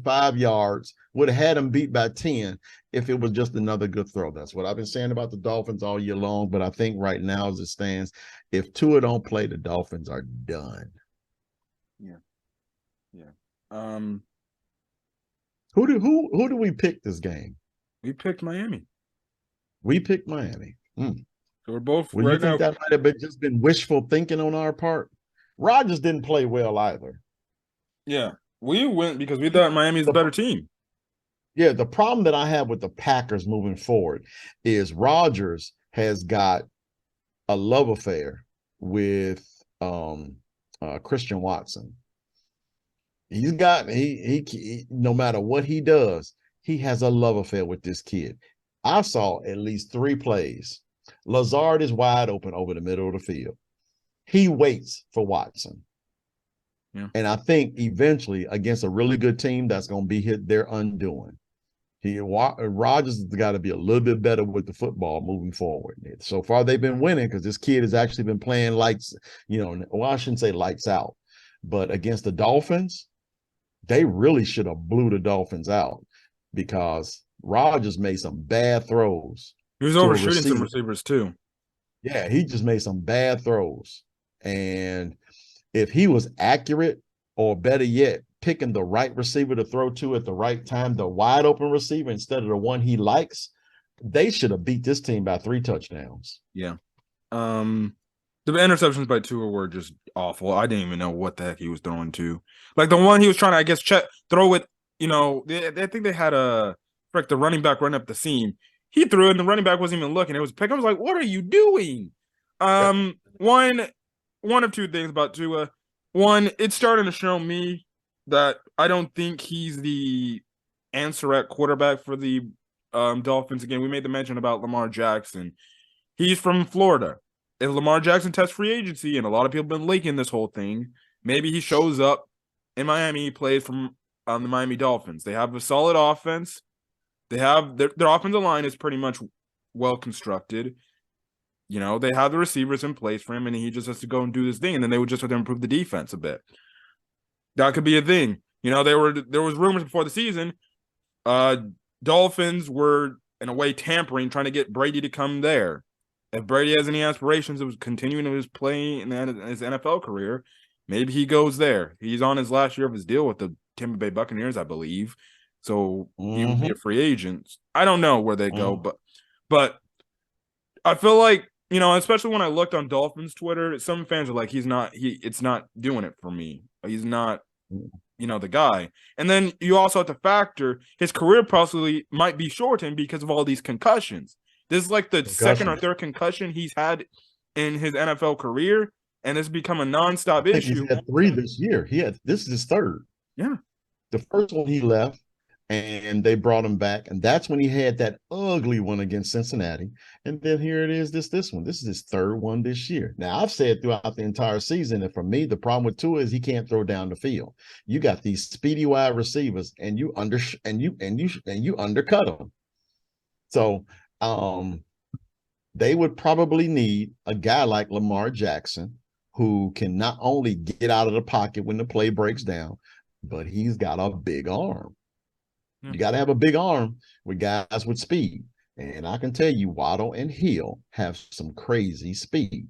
5 yards, would have had him beat by 10 if it was just another good throw. That's what I've been saying about the Dolphins all year long. But I think right now, as it stands, if Tua don't play, the Dolphins are done. Yeah. Who do we pick this game? We picked Miami. We picked Miami. So we're both. Well, you think that might have just been wishful thinking on our part? Rodgers didn't play well either. Yeah, we went because we thought Miami's a better team. Yeah, the problem that I have with the Packers moving forward is Rodgers has got a love affair with Christian Watson. He's got he no matter what he does, he has a love affair with this kid. I saw at least 3 plays. Lazard is wide open over the middle of the field. He waits for Watson. Yeah. And I think eventually against a really good team, that's going to be their undoing. Rodgers has got to be a little bit better with the football moving forward. So far, they've been winning because this kid has actually been playing lights, I shouldn't say lights out, but against the Dolphins, they really should have blew the Dolphins out because Rodgers made some bad throws. He was overshooting some receivers too. Yeah, he just made some bad throws. And if he was accurate, or better yet, picking the right receiver to throw to at the right time, the wide open receiver instead of the one he likes, they should have beat this team by 3 touchdowns. Yeah. The interceptions by Tua were just awful. I didn't even know what the heck he was throwing to. Like the one he was trying to, I guess, throw it, I think they had the running back run up the seam. He threw it and the running back wasn't even looking. It was a pick. I was like, what are you doing? One of 2 things about Tua. One, it's starting to show me that I don't think he's the answer at quarterback for the Dolphins. Again, we made the mention about Lamar Jackson. He's from Florida. If Lamar Jackson tests free agency, and a lot of people have been leaking this whole thing, maybe he shows up in Miami. He plays from the Miami Dolphins. They have a solid offense. They have their offensive line is pretty much well constructed. They have the receivers in place for him, and he just has to go and do this thing, and then they would just have to improve the defense a bit. That could be a thing. There was rumors before the season. Dolphins were in a way tampering, trying to get Brady to come there. If Brady has any aspirations of continuing his play in his NFL career, maybe he goes there. He's on his last year of his deal with the Tampa Bay Buccaneers, I believe. So he would be Mm-hmm. a free agent. I don't know where they go, Mm-hmm. but I feel like, you know, especially when I looked on Dolphins Twitter, some fans are like, it's not doing it for me. He's not, you know, the guy. And then you also have to factor his career possibly might be shortened because of all these concussions. This is like the second or Concussions. third concussion he's had in his NFL career, and it's become a nonstop I think he's issue. had 3 this year. This is his third. Yeah. The first one he left and they brought him back. And that's when he had that ugly one against Cincinnati. And then here it is, this one. This is his third one this year. Now, I've said throughout the entire season that for me, the problem with Tua is he can't throw down the field. You got these speedy wide receivers and you undercut them. So they would probably need a guy like Lamar Jackson who can not only get out of the pocket when the play breaks down, but he's got a big arm. Yeah. You got to have a big arm with guys with speed. And I can tell you, Waddle and Hill have some crazy speed.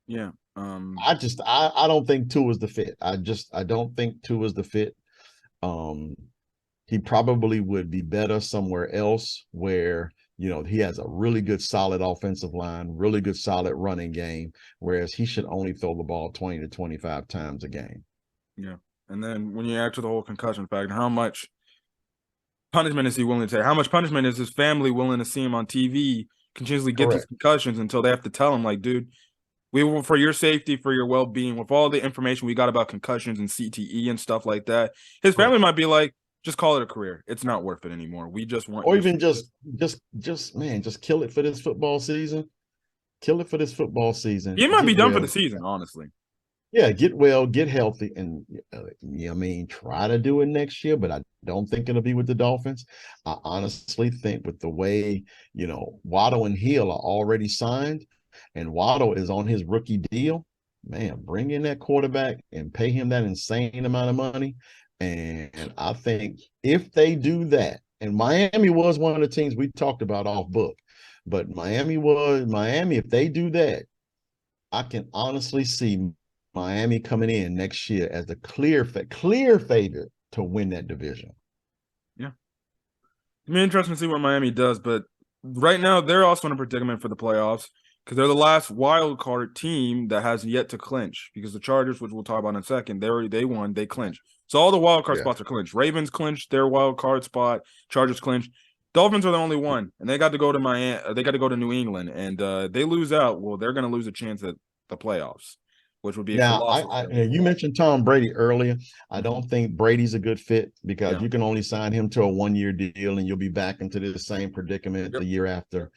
Yeah. I don't think Tua is the fit. I don't think Tua is the fit. Um, he probably would be better somewhere else where he has a really good solid offensive line, really good solid running game, whereas he should only throw the ball 20 to 25 times a game. Yeah. And then when you add to the whole concussion factor, how much punishment is he willing to take? How much punishment is his family willing to see him on TV continuously get these Correct. concussions until they have to tell him, like, dude, we will, for your safety, for your well-being, with all the information we got about concussions and CTE and stuff like that, his family Correct. might be like, just call it a career. It's not worth it anymore. We just want Or your even just kill it for this football season. Kill it for this football season. He might be Get done for well. the season, honestly. Yeah, get well, get healthy, and try to do it next year, but I don't think it'll be with the Dolphins. I honestly think with the way, Waddle and Hill are already signed, and Waddle is on his rookie deal, man, bring in that quarterback and pay him that insane amount of money. And I think if they do that, and Miami was one of the teams we talked about off book, but Miami, if they do that, I can honestly see Miami coming in next year as the clear favorite to win that division. Yeah. It'll be interesting to see what Miami does, but right now they're also in a predicament for the playoffs because they're the last wild card team that has yet to clinch because the Chargers, which we'll talk about in a second, they won, they clinched. So all the wild card Yeah. spots are clinched. Ravens clinched their wild card spot, Chargers clinched. Dolphins are the only one, and they got to go to Miami. They got to go to New England, and they lose out. Well, they're going to lose a chance at the playoffs, which would be a Now, colossal failure. you mentioned Tom Brady earlier. I Mhm. don't think Brady's a good fit because Yeah. you can only sign him to a 1-year deal and you'll be back into the same predicament Yep. the year after.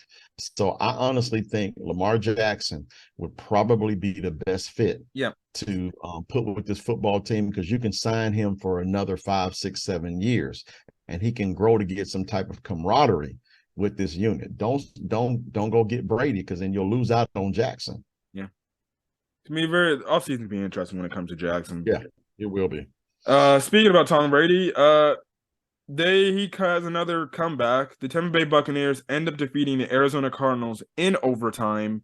So I honestly think Lamar Jackson would probably be the best fit Yeah. to put with this football team because you can sign him for another 5, 6, 7 years, and he can grow to get some type of camaraderie with this unit. Don't go get Brady because then you'll lose out on Jackson. Yeah. To me, very offseason be interesting when it comes to Jackson. Yeah, it will be. Speaking about Tom Brady, he has another comeback. The Tampa Bay Buccaneers end up defeating the Arizona Cardinals in overtime.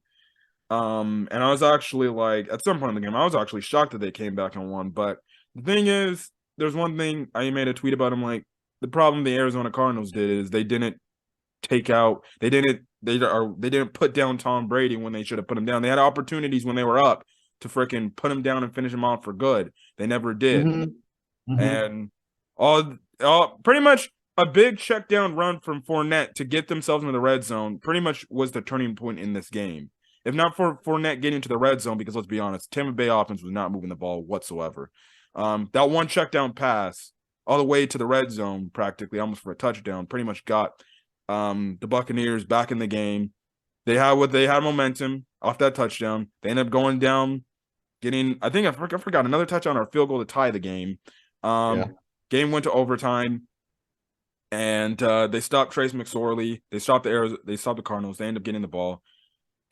And I was actually like, at some point in the game, I was actually shocked that they came back and won. But the thing is, there's one thing I made a tweet about him. Like, the problem the Arizona Cardinals did is they didn't they didn't put down Tom Brady when they should have put him down. They had opportunities when they were up to freaking put him down and finish him off for good. They never did. Mm-hmm. Mm-hmm. And all pretty much a big check down run from Fournette to get themselves into the red zone pretty much was the turning point in this game. If not for Fournette getting to the red zone, because let's be honest, Tampa Bay offense was not moving the ball whatsoever. That one check down pass all the way to the red zone, practically almost for a touchdown, pretty much got the Buccaneers back in the game. They had momentum off that touchdown. They ended up going down, getting I forgot another touchdown or a field goal to tie the game. Yeah. Game went to overtime, and they stopped Trace McSorley. They stopped the Cardinals. They end up getting the ball,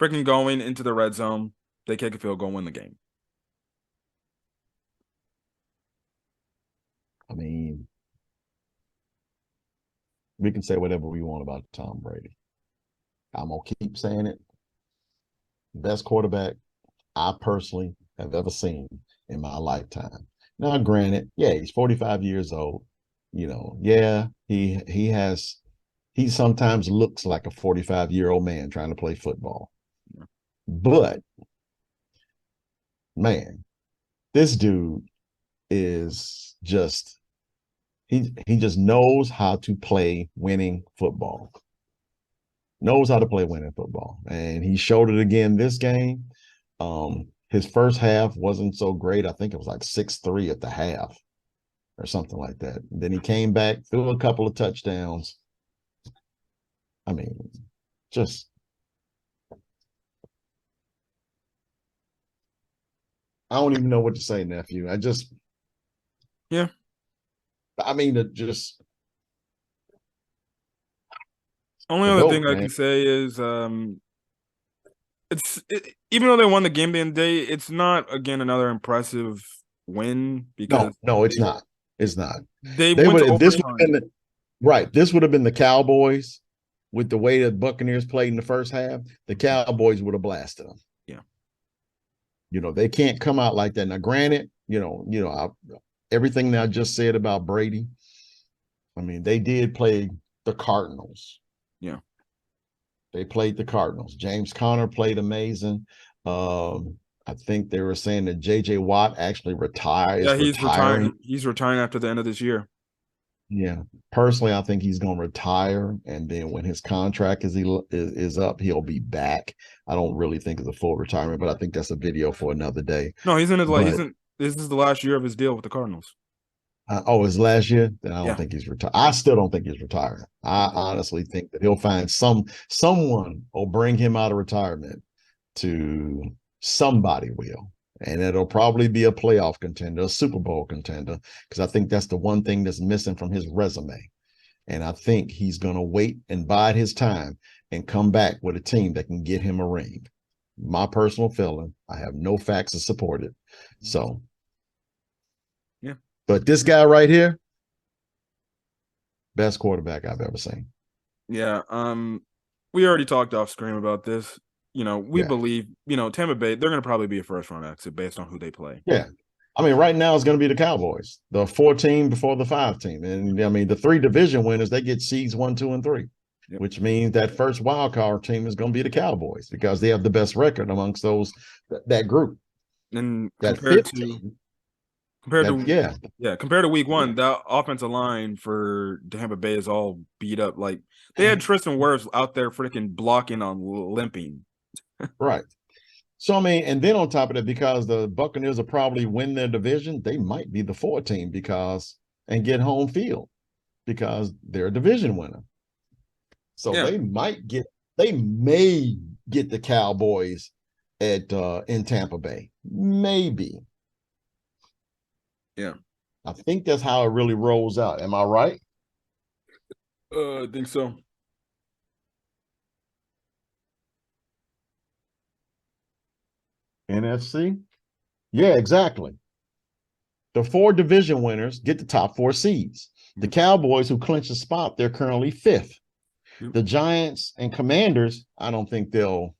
freaking going into the red zone. They kick a field goal, win the game. I mean, we can say whatever we want about Tom Brady. I'm gonna keep saying it. Best quarterback I personally have ever seen in my lifetime. Now, granted, yeah, he's 45 years old. Yeah, he sometimes looks like a 45-year-old man trying to play football. But man, this dude is just he just knows how to play winning football. Knows how to play winning football. And he showed it again this game. His first half wasn't so great. I think it was like 6-3 at the half or something like that. Then he came back, threw a couple of touchdowns. I mean, just I don't even know what to say, nephew. Yeah. I mean, just Only the other thing GOAT, I man. can say is even though they won the game the end of the day, it's not again another impressive win No, because no, it's they not. It's not. they They went would to if this would have overtime. been right. This would have been the Cowboys with the way the Buccaneers played in the first half. The Cowboys would have blasted them. Yeah. They can't come out like that. Now, granted, everything that I just said about Brady. I mean, they did play the Cardinals. Yeah. They played the Cardinals. James Conner played amazing. I think they were saying that J.J. Watt actually Yeah, is he's retiring. retiring. He's retiring after the end of this year. Yeah, personally, I think he's going to retire, and then when his contract is up, he'll be back. I don't really think it's a full retirement, but I think that's a video for another day. No, he's in his like But this is the last year of his deal with the Cardinals. his last year, then I don't Yeah. think he's retired. I still don't think he's retiring. I honestly think that he'll find someone will bring him out of retirement to somebody will. And it'll probably be a playoff contender, a Super Bowl contender, because I think that's the one thing that's missing from his resume. And I think he's going to wait and bide his time and come back with a team that can get him a ring. My personal feeling, I have no facts to support it. So, Yeah. but this guy right here, best quarterback I've ever seen. Yeah. We already talked off screen about this. We Yeah. believe, Tampa Bay, they're gonna probably be a first round exit based on who they play. Yeah. I mean, right now it's going to be the Cowboys, the 4 team before the 5 team. And I mean, the 3 division winners, they get seeds 1, 2, and 3, Yep. which means that first wild card team is going to be the Cowboys because they have the best record amongst that group. And That 15, yeah, compared to week yeah, one, that offensive line for Tampa Bay is all beat up. Like they had Tristan Wirfs out there freaking blocking on limping. right. So I mean, and then on top of that, because the Buccaneers will probably win their division, they might be the 4 team and get home field because they're a division winner. So Yeah. they may get the Cowboys at in Tampa Bay. Maybe. Yeah. I think that's how it really rolls out. Am I right? I think so. NFC? Yeah, exactly. The 4 division winners get the top 4 seeds. The Cowboys, who clinch a spot, they're currently 5th. Yep. The Giants and Commanders, I don't think they'll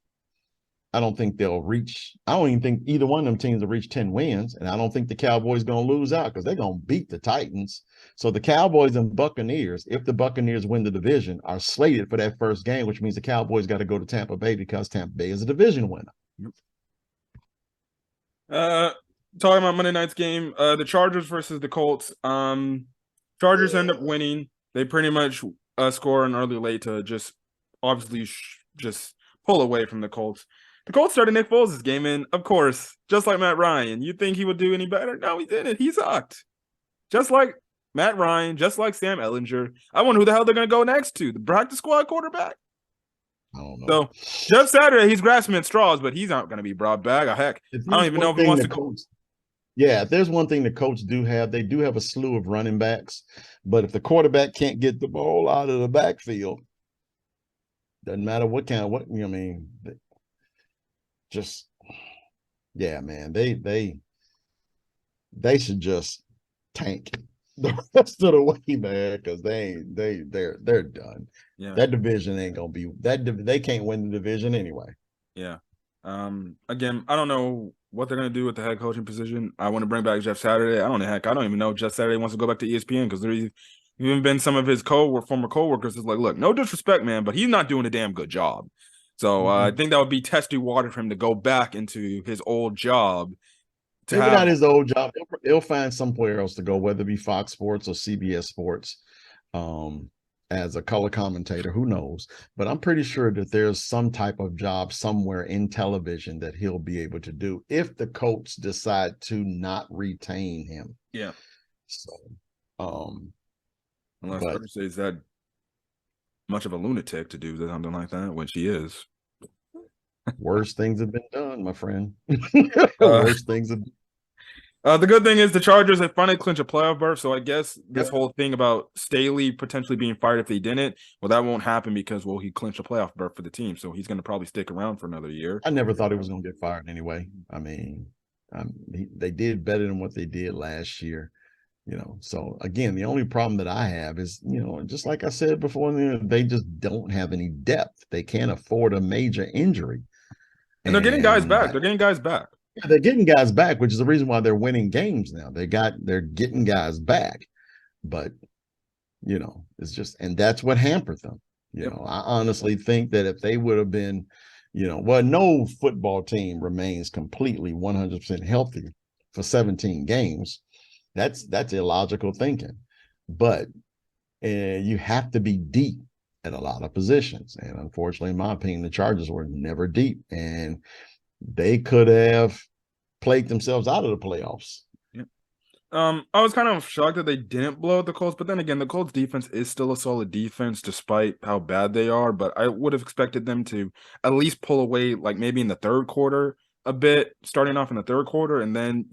reach. I don't even think either one of them teams will reach 10 wins. And I don't think the Cowboys going to lose out because they're going to beat the Titans. So the Cowboys and Buccaneers, if the Buccaneers win the division, are slated for that first game, which means the Cowboys got to go to Tampa Bay because Tampa Bay is a division winner. Yep. Talking about Monday night's game, the Chargers versus the Colts. Chargers end up winning. They pretty much score an early late to just obviously just pull away from the Colts. The Colts started Nick Foles this game, and of course, just like Matt Ryan, you think he would do any better? No, he didn't. He sucked. Just like Matt Ryan, just like Sam Ellinger. I wonder who the hell they're going to go next to. The practice squad quarterback? I don't know. So, Jeff Saturday, he's grasping at straws, but he's not going to be brought back. Heck, I don't even know if he wants to go. Yeah, if there's one thing the Colts do have, they do have a slew of running backs. But if the quarterback can't get the ball out of the backfield, doesn't matter just yeah, man. They should just tank the rest of the way, man, because they're done. Yeah. That division ain't gonna be they can't win the division anyway. Yeah. Again, I don't know what they're gonna do with the head coaching position. I want to bring back Jeff Saturday. I don't even know if Jeff Saturday wants to go back to ESPN because there's even been some of his former coworkers is like, look, no disrespect, man, but he's not doing a damn good job. So I think that would be testy water for him to go back into his old job. Maybe not his old job. He'll find somewhere else to go, whether it be Fox Sports or CBS Sports, as a color commentator. Who knows? But I'm pretty sure that there's some type of job somewhere in television that he'll be able to do if the coach decide to not retain him. Yeah. So, unless Thursday is that much of a lunatic to do something like that, which he is. Worse things have been done, my friend. Worse things have been. The good thing is the Chargers have finally clinched a playoff berth, so I guess this whole thing about Staley potentially being fired if they didn't, well, that won't happen because, well, he clinched a playoff berth for the team, so he's going to probably stick around for another year. I never thought he was going to get fired anyway. I mean, they did better than what they did last year. So again, the only problem that I have is, just like I said before, they just don't have any depth. They can't afford a major injury. And they're getting guys back. They're getting guys back. Yeah, they're getting guys back, which is the reason why they're winning games now. They're getting guys back. But, it's just, and that's what hampered them. I honestly think that if they would have been, no football team remains completely 100% healthy for 17 games. That's illogical thinking. But you have to be deep at a lot of positions. And unfortunately, in my opinion, the Chargers were never deep. And they could have played themselves out of the playoffs. Yeah. I was kind of shocked that they didn't blow out the Colts, but then again, the Colts defense is still a solid defense despite how bad they are. But I would have expected them to at least pull away, like maybe in the third quarter a bit, starting off in the third quarter, and then,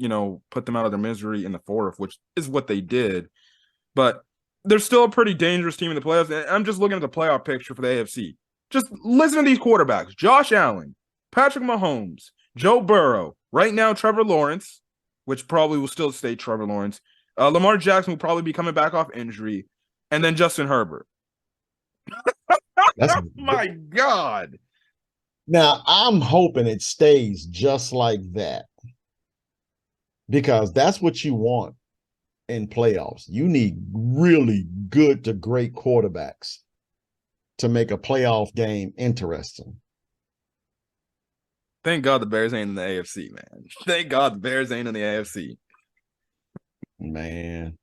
put them out of their misery in the fourth, which is what they did. But they're still a pretty dangerous team in the playoffs. And I'm just looking at the playoff picture for the AFC. Just listen to these quarterbacks: Josh Allen, Patrick Mahomes, Joe Burrow, right now Trevor Lawrence, which probably will still stay Trevor Lawrence. Lamar Jackson will probably be coming back off injury, and then Justin Herbert. Oh my God. Now, I'm hoping it stays just like that, because that's what you want in playoffs. You need really good to great quarterbacks to make a playoff game interesting. Thank God the Bears ain't in the AFC, man. Thank God the Bears ain't in the AFC. Man,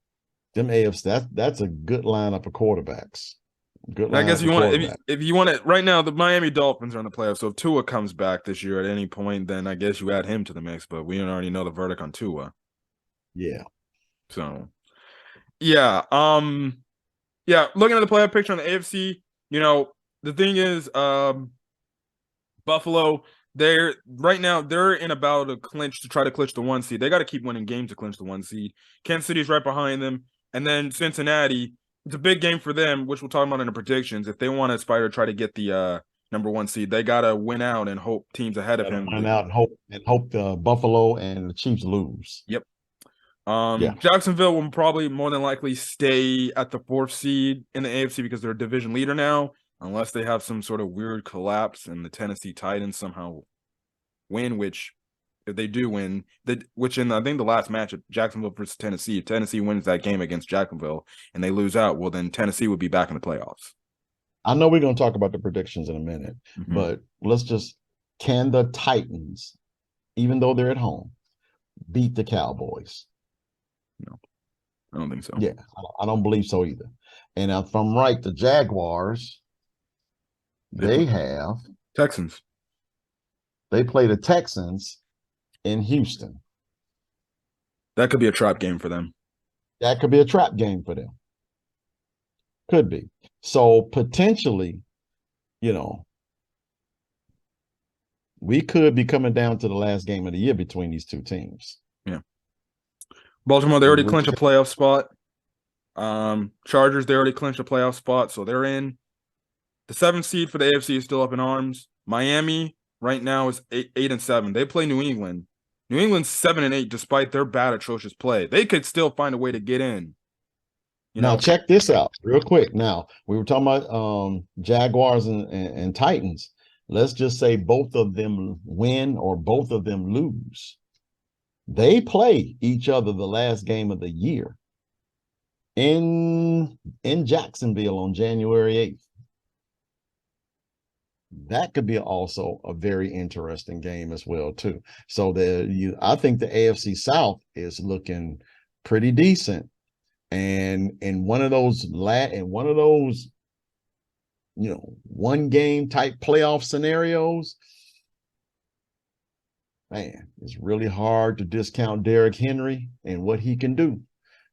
them AFC, that's a good lineup of quarterbacks. I guess if you want it right now, the Miami Dolphins are in the playoffs. So if Tua comes back this year at any point, then I guess you add him to the mix. But we already know the verdict on Tua. Yeah. So, yeah. Looking at the playoff picture on the AFC, the thing is, Buffalo, they're in a battle to try to clinch the 1 seed. They got to keep winning games to clinch the 1 seed. Kansas City's right behind them, and then Cincinnati. It's a big game for them, which we'll talk about in the predictions. If they want to aspire to try to get the number 1 seed, they gotta win out and hope teams ahead of him win out and hope the Buffalo and the Chiefs lose. Yep. Jacksonville will probably more than likely stay at the 4th seed in the AFC because they're a division leader now, unless they have some sort of weird collapse and the Tennessee Titans somehow win, which if they do win, which in I think the last match of Jacksonville versus Tennessee, if Tennessee wins that game against Jacksonville and they lose out, well, then Tennessee would be back in the playoffs. I know we're going to talk about the predictions in a minute, but can the Titans, even though they're at home, beat the Cowboys? No, I don't think so. Yeah, I don't believe so either. And if I'm right, the Jaguars, they have Texans. They play the Texans in Houston. That could be a trap game for them. That could be a trap game for them. Could be. So potentially, we could be coming down to the last game of the year between these two teams. Yeah. Baltimore, they already clinched a playoff spot. Chargers, they already clinched a playoff spot, so they're in. The 7th seed for the AFC is still up in arms. Miami right now is 8-7. They play New England. New England's 7-8 despite their bad, atrocious play. They could still find a way to get in. Now, check this out real quick. Now, we were talking about Jaguars and Titans. Let's just say both of them win or both of them lose. They play each other the last game of the year in Jacksonville on January 8th. That could be also a very interesting game as well too. So I think the AFC South is looking pretty decent, and in one of those one game type playoff scenarios, man, it's really hard to discount Derrick Henry and what he can do.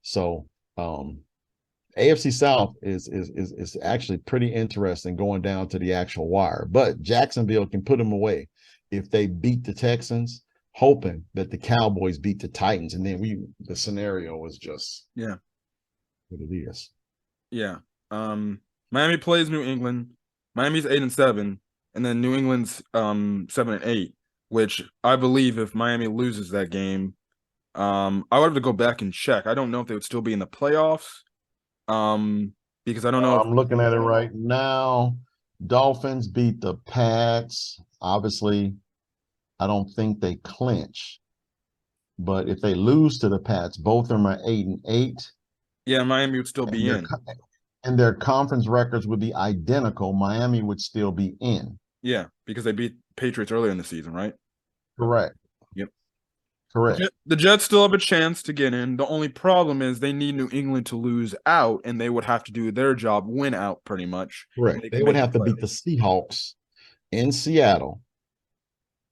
So AFC South is actually pretty interesting going down to the actual wire. But Jacksonville can put them away if they beat the Texans, hoping that the Cowboys beat the Titans, and then the scenario is just what it is. Yeah. Miami plays New England. Miami's 8-7, and then New England's 7-8, which I believe if Miami loses that game, I would have to go back and check. I don't know if they would still be in the playoffs. Because I don't know. I'm looking at it right now. Dolphins beat the Pats. Obviously, I don't think they clinch. But if they lose to the Pats, both of them are 8-8. Yeah, Miami would still be in. And their conference records would be identical. Miami would still be in. Yeah, because they beat Patriots earlier in the season, right? Correct. Yep. Correct. The Jets still have a chance to get in. The only problem is they need New England to lose out, and they would have to do their job, win out pretty much. Correct. They would have to beat the Seahawks in Seattle,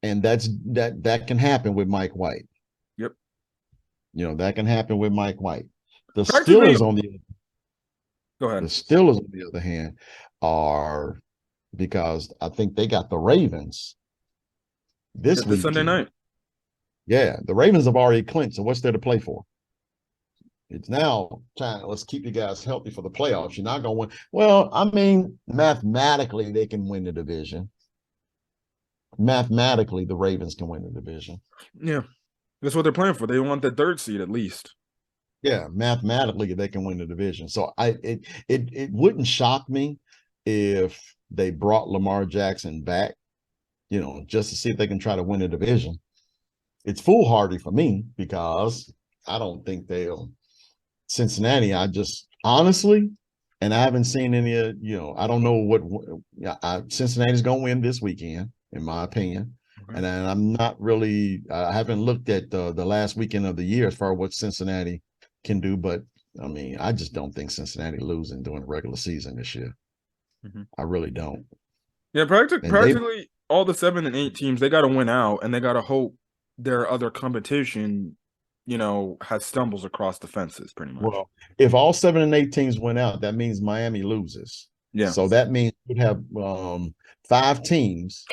and that can happen with Mike White. Yep. That can happen with Mike White. The Steelers Go ahead. The Steelers, on the other hand, are, because I think they got the Ravens this week. Sunday night. Yeah, the Ravens have already clinched. So what's there to play for? It's now time. Let's keep you guys healthy for the playoffs. You're not going to win. Well, I mean, mathematically, they can win the division. Mathematically, the Ravens can win the division. Yeah, that's what they're playing for. They want the third seed at least. Yeah, mathematically, they can win the division. So it wouldn't shock me if they brought Lamar Jackson back, just to see if they can try to win the division. It's foolhardy for me because I don't think they'll. Cincinnati, I just honestly, and I haven't seen any of, I don't know what Cincinnati's going to win this weekend, in my opinion. Okay. And I'm not really, I haven't looked at the last weekend of the year as far as what Cincinnati can do, but I mean, I just don't think Cincinnati losing during the regular season this year. Mm-hmm. I really don't. Yeah, practically all the 7 and 8 teams, they got to win out, and they got to hope their other competition, has stumbles across the fences pretty much. Well, if all 7 and 8 teams went out, that means Miami loses. Yeah. So that means we'd have 5 teams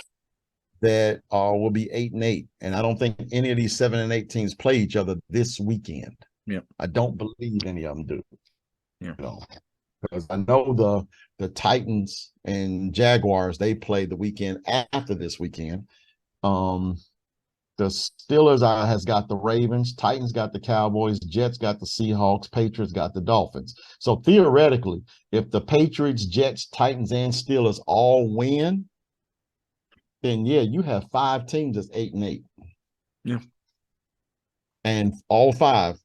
that will be 8 and 8. And I don't think any of these 7 and 8 teams play each other this weekend. Yeah. I don't believe any of them do. Yeah. Because I know the Titans and Jaguars, they play the weekend after this weekend. The Steelers has got the Ravens, Titans got the Cowboys, Jets got the Seahawks, Patriots got the Dolphins. So theoretically, if the Patriots, Jets, Titans, and Steelers all win, then yeah, you have 5 teams that's 8 and 8. Yeah. And all 5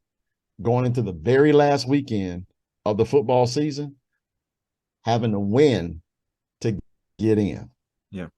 going into the very last weekend of the football season, having to win to get in. Yeah.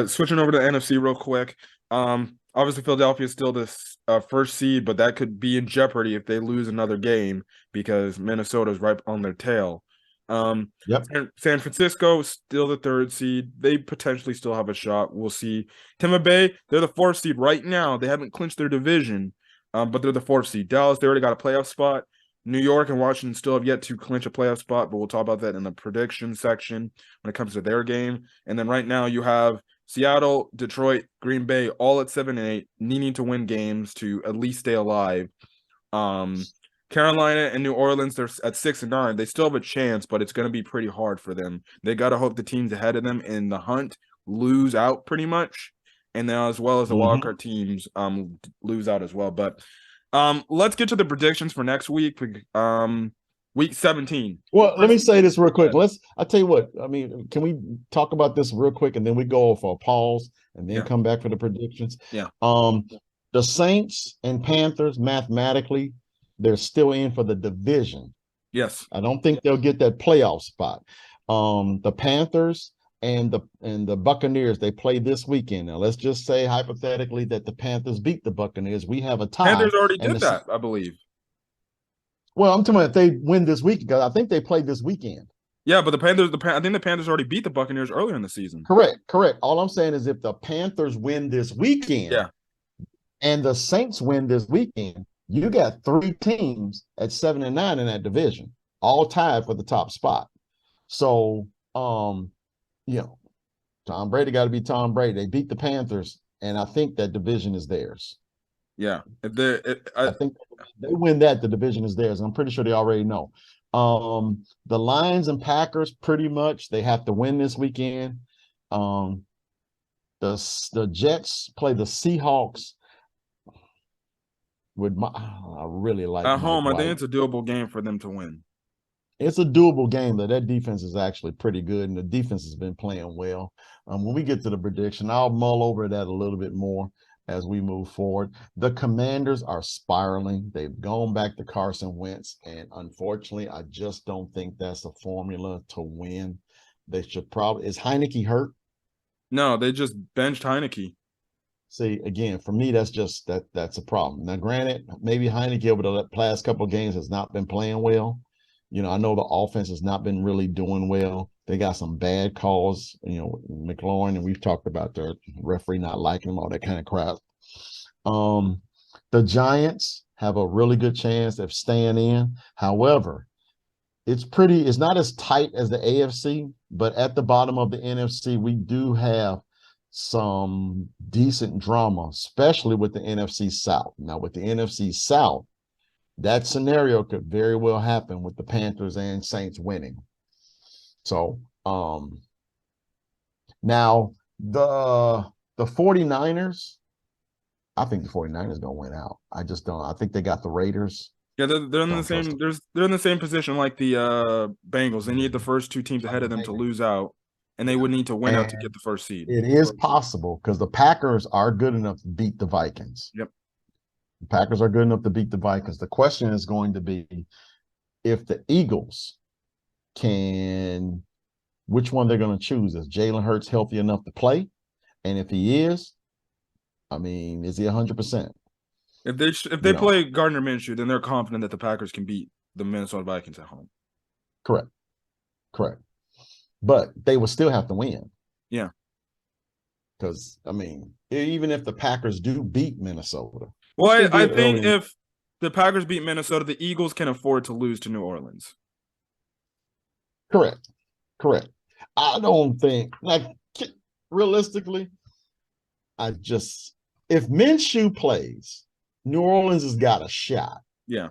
Switching over to NFC real quick. Obviously Philadelphia is still this first seed, but that could be in jeopardy if they lose another game because Minnesota's right on their tail. Yep. San Francisco is still the 3rd seed. They potentially still have a shot. We'll see. Tampa Bay, they're the 4th seed right now. They haven't clinched their division, but they're the 4th seed. Dallas, they already got a playoff spot. New York and Washington still have yet to clinch a playoff spot, but we'll talk about that in the prediction section when it comes to their game. And then right now you have Seattle, Detroit, Green Bay, all at 7 and 8, needing to win games to at least stay alive. Carolina and New Orleans, they're at 6 and 9. They still have a chance, but it's going to be pretty hard for them. They got to hope the teams ahead of them in the hunt lose out pretty much, and then as well as the wildcard teams lose out as well. But let's get to the predictions for next week. Week 17. Well, let me say this real quick. I'll tell you what, I mean, can we talk about this real quick and then we go for a pause and then come back for the predictions? Yeah. The Saints and Panthers, mathematically, they're still in for the division. Yes. I don't think they'll get that playoff spot. The Panthers and the Buccaneers, they play this weekend. Now, let's just say hypothetically that the Panthers beat the Buccaneers. We have a tie. Panthers already And did that, I believe. well, I'm talking about if they win this week, because I think they play this weekend. Yeah, but I think the Panthers already beat the Buccaneers earlier in the season. Correct. All I'm saying is if the Panthers win this weekend, Yeah, and the Saints win this weekend, you got 3 teams at 7-9 in that division, all tied for the top spot. So, you know, Tom Brady got to be Tom Brady. They beat the Panthers, and I think that division is theirs. yeah. I think they win that, the division is theirs. I'm pretty sure they already know. The Lions and Packers, pretty much, they have to win this weekend. The Jets play the Seahawks. I really like at home. Mike I think White. it's a doable game for them to win. It's a doable game, though. That defense is actually pretty good, and the defense has been playing well. When we get to the prediction, I'll mull over that a little bit more as we move forward. The Commanders are spiraling. They've gone back to Carson Wentz, and unfortunately, I just don't think that's a formula to win. They should probably – is Heineke hurt? No, they just benched Heineke. See, again, for me, that's a problem. Now, granted, maybe Heineke over the last couple of games has not been playing well. You know, I know the offense has not been really doing well. They got some bad calls, you know, McLaurin, and we've talked about the referee not liking him, all that kind of crap. The Giants have a really good chance of staying in. However, it's not as tight as the AFC, but at the bottom of the NFC, we do have some decent drama, especially with the NFC South. Now, with the NFC South, that scenario could very well happen with the Panthers and Saints winning. So, now the 49ers, I think the 49ers don't win out. I just don't. I think they got the Raiders. Yeah, they're in the Don't trust same. them. They're in the same position like the Bengals. They need the first 2 teams ahead of them to lose out, and they would need to win out to get the first seed. It is possible because the Packers are good enough to beat the Vikings. Yep. The Packers are good enough to beat the Vikings. The question is going to be if the Eagles can, which one they're going to choose. Is Jalen Hurts healthy enough to play? And if he is, I mean, is he 100%? If they play Gardner Minshew, then they're confident that the Packers can beat the Minnesota Vikings at home. Correct. But they will still have to win. Yeah. Because, I mean, even if the Packers do beat Minnesota. Well, I think if the Packers beat Minnesota, the Eagles can afford to lose to New Orleans. Correct. I don't think, like, realistically, if Minshew plays, New Orleans has got a shot. Yeah.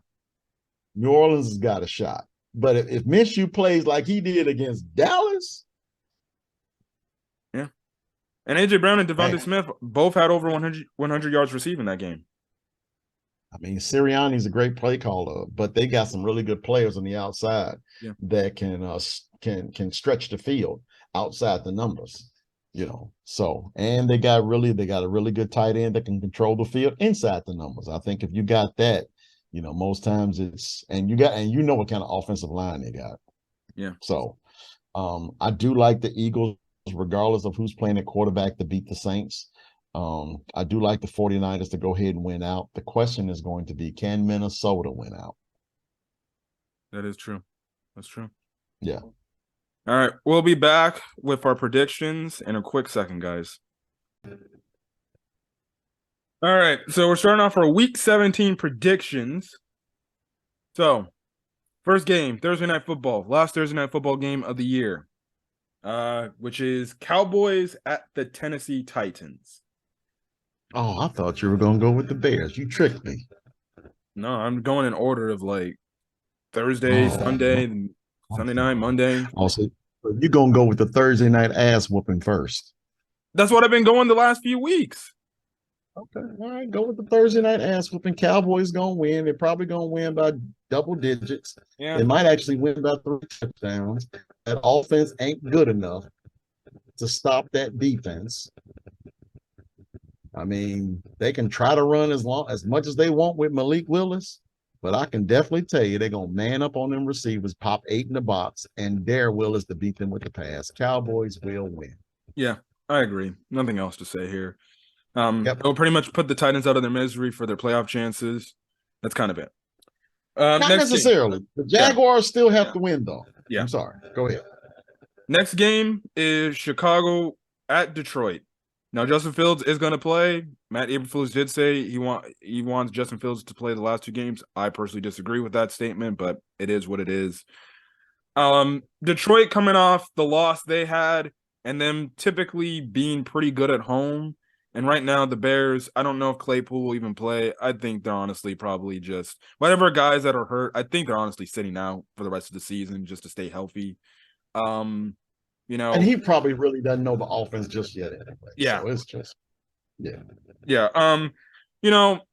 New Orleans has got a shot. But if Minshew plays like he did against Dallas. Yeah. And A.J. Brown and Devontae Smith both had over 100 yards receiving that game. I mean, Sirianni's a great play caller, but they got some really good players on the outside that can stretch the field outside the numbers. You know, so, and they got a really good tight end that can control the field inside the numbers. I think if you got that, you know, most times you know what kind of offensive line they got. Yeah. So, I do like the Eagles, regardless of who's playing at quarterback, to beat the Saints. I do like the 49ers to go ahead and win out. The question is going to be, can Minnesota win out? That is true. That's true. Yeah. All right, we'll be back with our predictions in a quick second, guys. All right, so we're starting off our Week 17 predictions. So, first game, Thursday Night Football, last Thursday Night Football game of the year, which is Cowboys at the Tennessee Titans. Oh, I thought you were going to go with the Bears. You tricked me. No, I'm going in order of like Thursday, Sunday, Sunday night, Monday. Also, you're going to go with the Thursday night ass whooping first. That's what I've been going the last few weeks. Okay, all right, go with the Thursday night ass whooping. Cowboys going to win. They're probably going to win by double digits. Yeah. They might actually win by 3 touchdowns. That offense ain't good enough to stop that defense. I mean, they can try to run as much as they want with Malik Willis, but I can definitely tell you they're gonna man up on them receivers, pop 8 in the box, and dare Willis to beat them with the pass. Cowboys will win. Yeah, I agree. Nothing else to say here. Yep. It'll pretty much put the Titans out of their misery for their playoff chances. That's kind of it. Not Next game. necessarily. The Jaguars still have to win, though. Yeah. I'm sorry. Go ahead. Next game is Chicago at Detroit. Now Justin Fields is going to play. Matt Eberflus did say he wants Justin Fields to play the last 2 games. I personally disagree with that statement, but it is what it is. Detroit coming off the loss they had and them typically being pretty good at home. And right now the Bears, I don't know if Claypool will even play. I think they're honestly probably just whatever guys that are hurt, I think they're honestly sitting out for the rest of the season just to stay healthy. And he probably really doesn't know the offense just yet anyway. Yeah. So it's just yeah.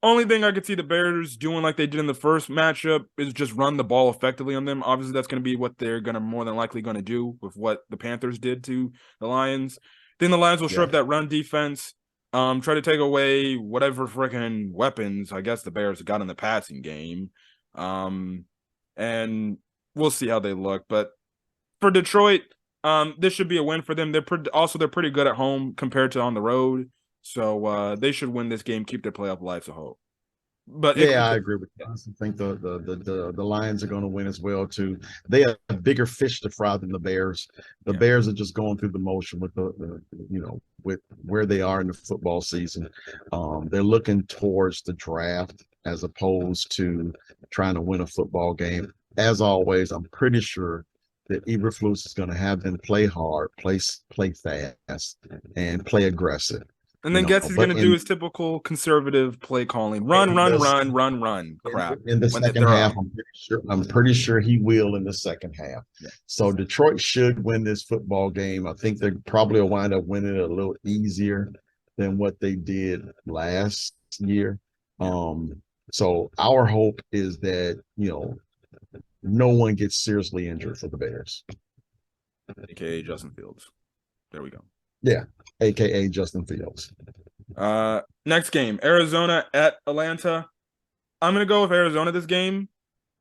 Only thing I could see the Bears doing like they did in the first matchup is just run the ball effectively on them. Obviously, that's going to be what they're going to more than likely going to do with what the Panthers did to the Lions. Then the Lions will shore up that run defense, try to take away whatever freaking weapons I guess the Bears got in the passing game. And we'll see how they look. But for Detroit, this should be a win for them. They're pretty good at home compared to on the road. So they should win this game, keep their playoff lives a hope. But I agree with you. I think the Lions are going to win as well too. They have a bigger fish to fry than the Bears. The Bears are just going through the motion with with where they are in the football season. They're looking towards the draft as opposed to trying to win a football game. As always, I'm pretty sure that Eberflus is going to have them play hard, play fast, and play aggressive. And then guess he's going to do his typical conservative play calling. Run crap. In the second half, I'm pretty sure he will in the second half. Yeah. So Detroit should win this football game. I think they probably will wind up winning it a little easier than what they did last year. So our hope is that, no one gets seriously injured for the Bears. AKA Justin Fields. There we go. Yeah, AKA Justin Fields. Next game, Arizona at Atlanta. I'm going to go with Arizona this game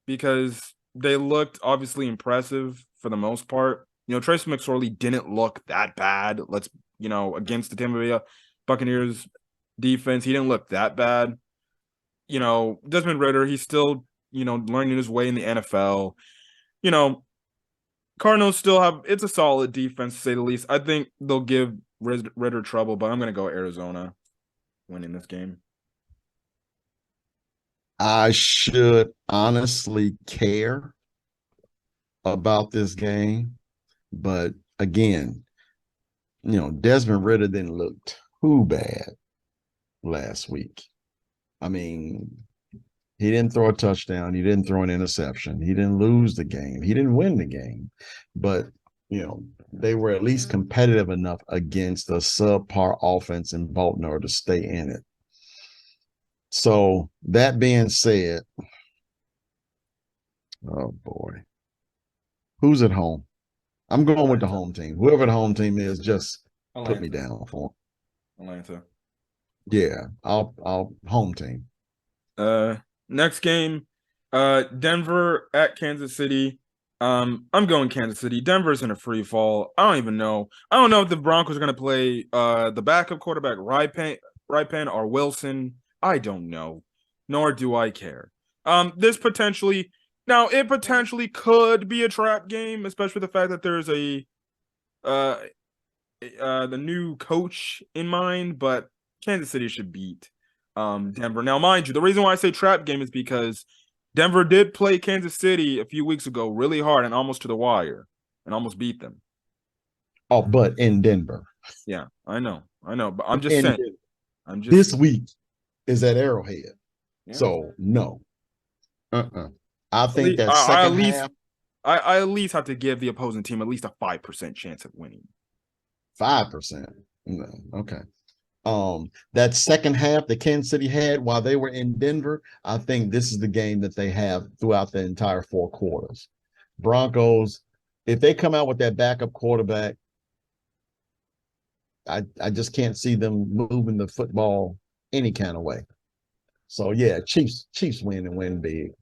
because they looked obviously impressive for the most part. Tracy McSorley didn't look that bad. Against the Tampa Bay Buccaneers defense, he didn't look that bad. Desmond Ridder, he's still, learning his way in the NFL. Cardinals still have, it's a solid defense to say the least. I think they'll give Ridder trouble, but I'm going to go Arizona winning this game. I should honestly care about this game, but again, Desmond Ridder didn't look too bad last week. I mean, he didn't throw a touchdown. He didn't throw an interception. He didn't lose the game. He didn't win the game. But, they were at least competitive enough against a subpar offense in Baltimore to stay in it. So that being said, oh boy, who's at home? I'm going with the home team. Whoever the home team is, just Atlanta. Put me down for Atlanta. Yeah, I'll home team. Next game, Denver at Kansas City. I'm going Kansas City. Denver's in a free fall. I don't even know. I don't know if the Broncos are going to play the backup quarterback Rypan or Wilson. I don't know, nor do I care. It potentially could be a trap game, especially the fact that there's the new coach in mind, but Kansas City should beat Denver. Now, mind you, the reason why I say trap game is because Denver did play Kansas City a few weeks ago really hard and almost to the wire and almost beat them. Oh, but in Denver. Yeah, I know. But I'm just saying. This week is at Arrowhead. Yeah. So, no. I think that second half. I at least have to give the opposing team at least a 5% chance of winning. 5%? No. Okay. That second half that Kansas City had while they were in Denver, I think this is the game that they have throughout the entire 4 quarters. Broncos, if they come out with that backup quarterback, I just can't see them moving the football any kind of way. So yeah, Chiefs win and win big.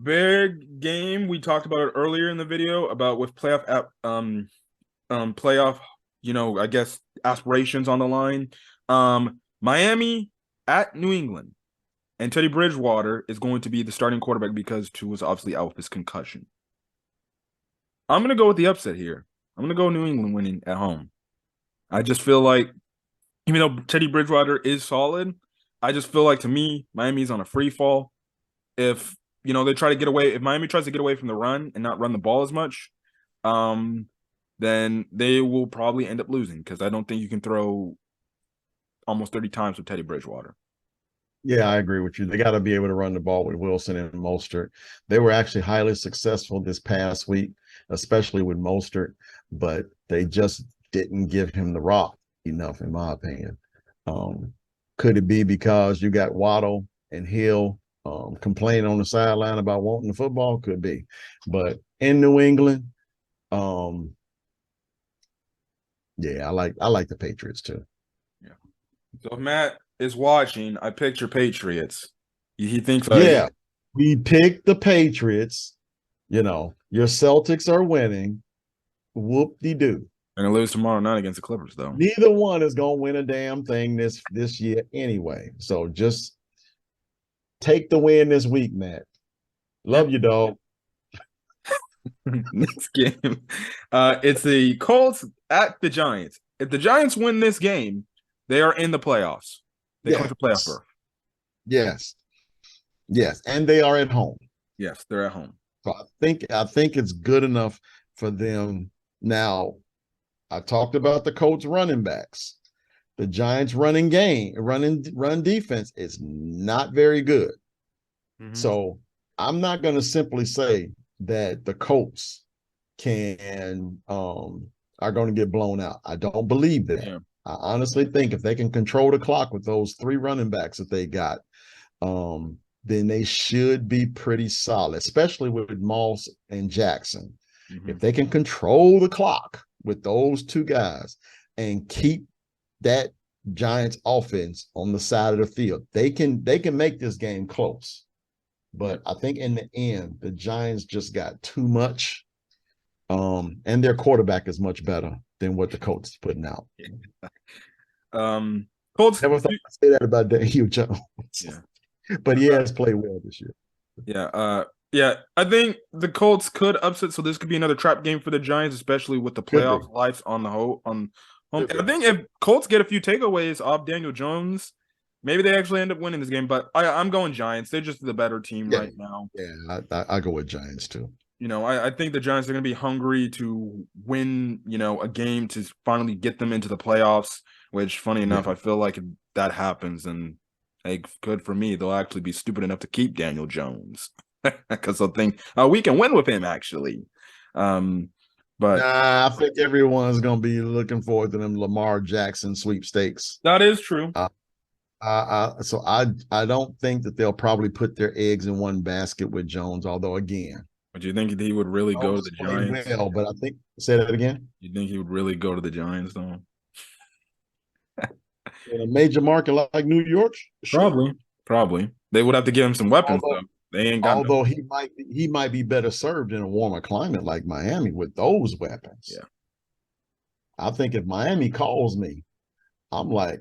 Big game. We talked about it earlier in the video about with playoff, I guess aspirations on the line. Miami at New England, and Teddy Bridgewater is going to be the starting quarterback because Tua is obviously out with his concussion. I'm gonna go with the upset here. I'm gonna go New England winning at home. I just feel like, even though Teddy Bridgewater is solid, I just feel like to me, Miami's on a free fall. If they try to get away, if Miami tries to get away from the run and not run the ball as much, um, then they will probably end up losing because I don't think you can throw almost 30 times with Teddy Bridgewater. Yeah, I agree with you. They got to be able to run the ball with Wilson and Mostert. They were actually highly successful this past week, especially with Mostert, but they just didn't give him the rock enough, in my opinion. Could it be because you got Waddle and Hill complaining on the sideline about wanting the football? Could be. But in New England, yeah, I like the Patriots too. Yeah. So if Matt is watching, I picture Patriots. He thinks Yeah, we picked the Patriots. Your Celtics are winning. Whoop de doo. they're gonna lose tomorrow night against the Clippers, though. Neither one is gonna win a damn thing this year anyway. So just take the win this week, Matt. Love you, dog. Next game, it's the Colts at the Giants. If the Giants win this game, they are in the playoffs. They clinch the playoff berth. Yes. Yes. And they are at home. Yes, they're at home. So I think it's good enough for them. Now, I talked about the Colts running backs. The Giants run defense is not very good. Mm-hmm. So I'm not going to simply say that the Colts can are going to get blown out. I don't believe that. Yeah. I honestly think if they can control the clock with those three running backs that they got, then they should be pretty solid, especially with Moss and Jackson. Mm-hmm. If they can control the clock with those two guys and keep that Giants offense on the side of the field, they can make this game close. But I think in the end, the Giants just got too much. And their quarterback is much better than what the Colts is putting out. Colts never thought I'd say that about Daniel Jones. Yeah. But he has played well this year. Yeah. I think the Colts could upset, so this could be another trap game for the Giants, especially with the playoff lights on the home. And I think if Colts get a few takeaways off Daniel Jones, maybe they actually end up winning this game. But I'm going Giants. They're just the better team right now. Yeah, I go with Giants too. I think the Giants are going to be hungry to win, a game to finally get them into the playoffs, which, funny enough, I feel like if that happens, and hey, good for me, they'll actually be stupid enough to keep Daniel Jones because they'll think, we can win with him, actually. But I think everyone's going to be looking forward to them Lamar Jackson sweepstakes. That is true. So I don't think that they'll probably put their eggs in one basket with Jones, although, again, but do you think he would really go to the Giants? Well, but I think, say that again. You think he would really go to the Giants, though? In a major market like New York? Sure. Probably. They would have to give him some weapons, though. They ain't got. Although he might be better served in a warmer climate like Miami with those weapons. Yeah. I think if Miami calls me, I'm like,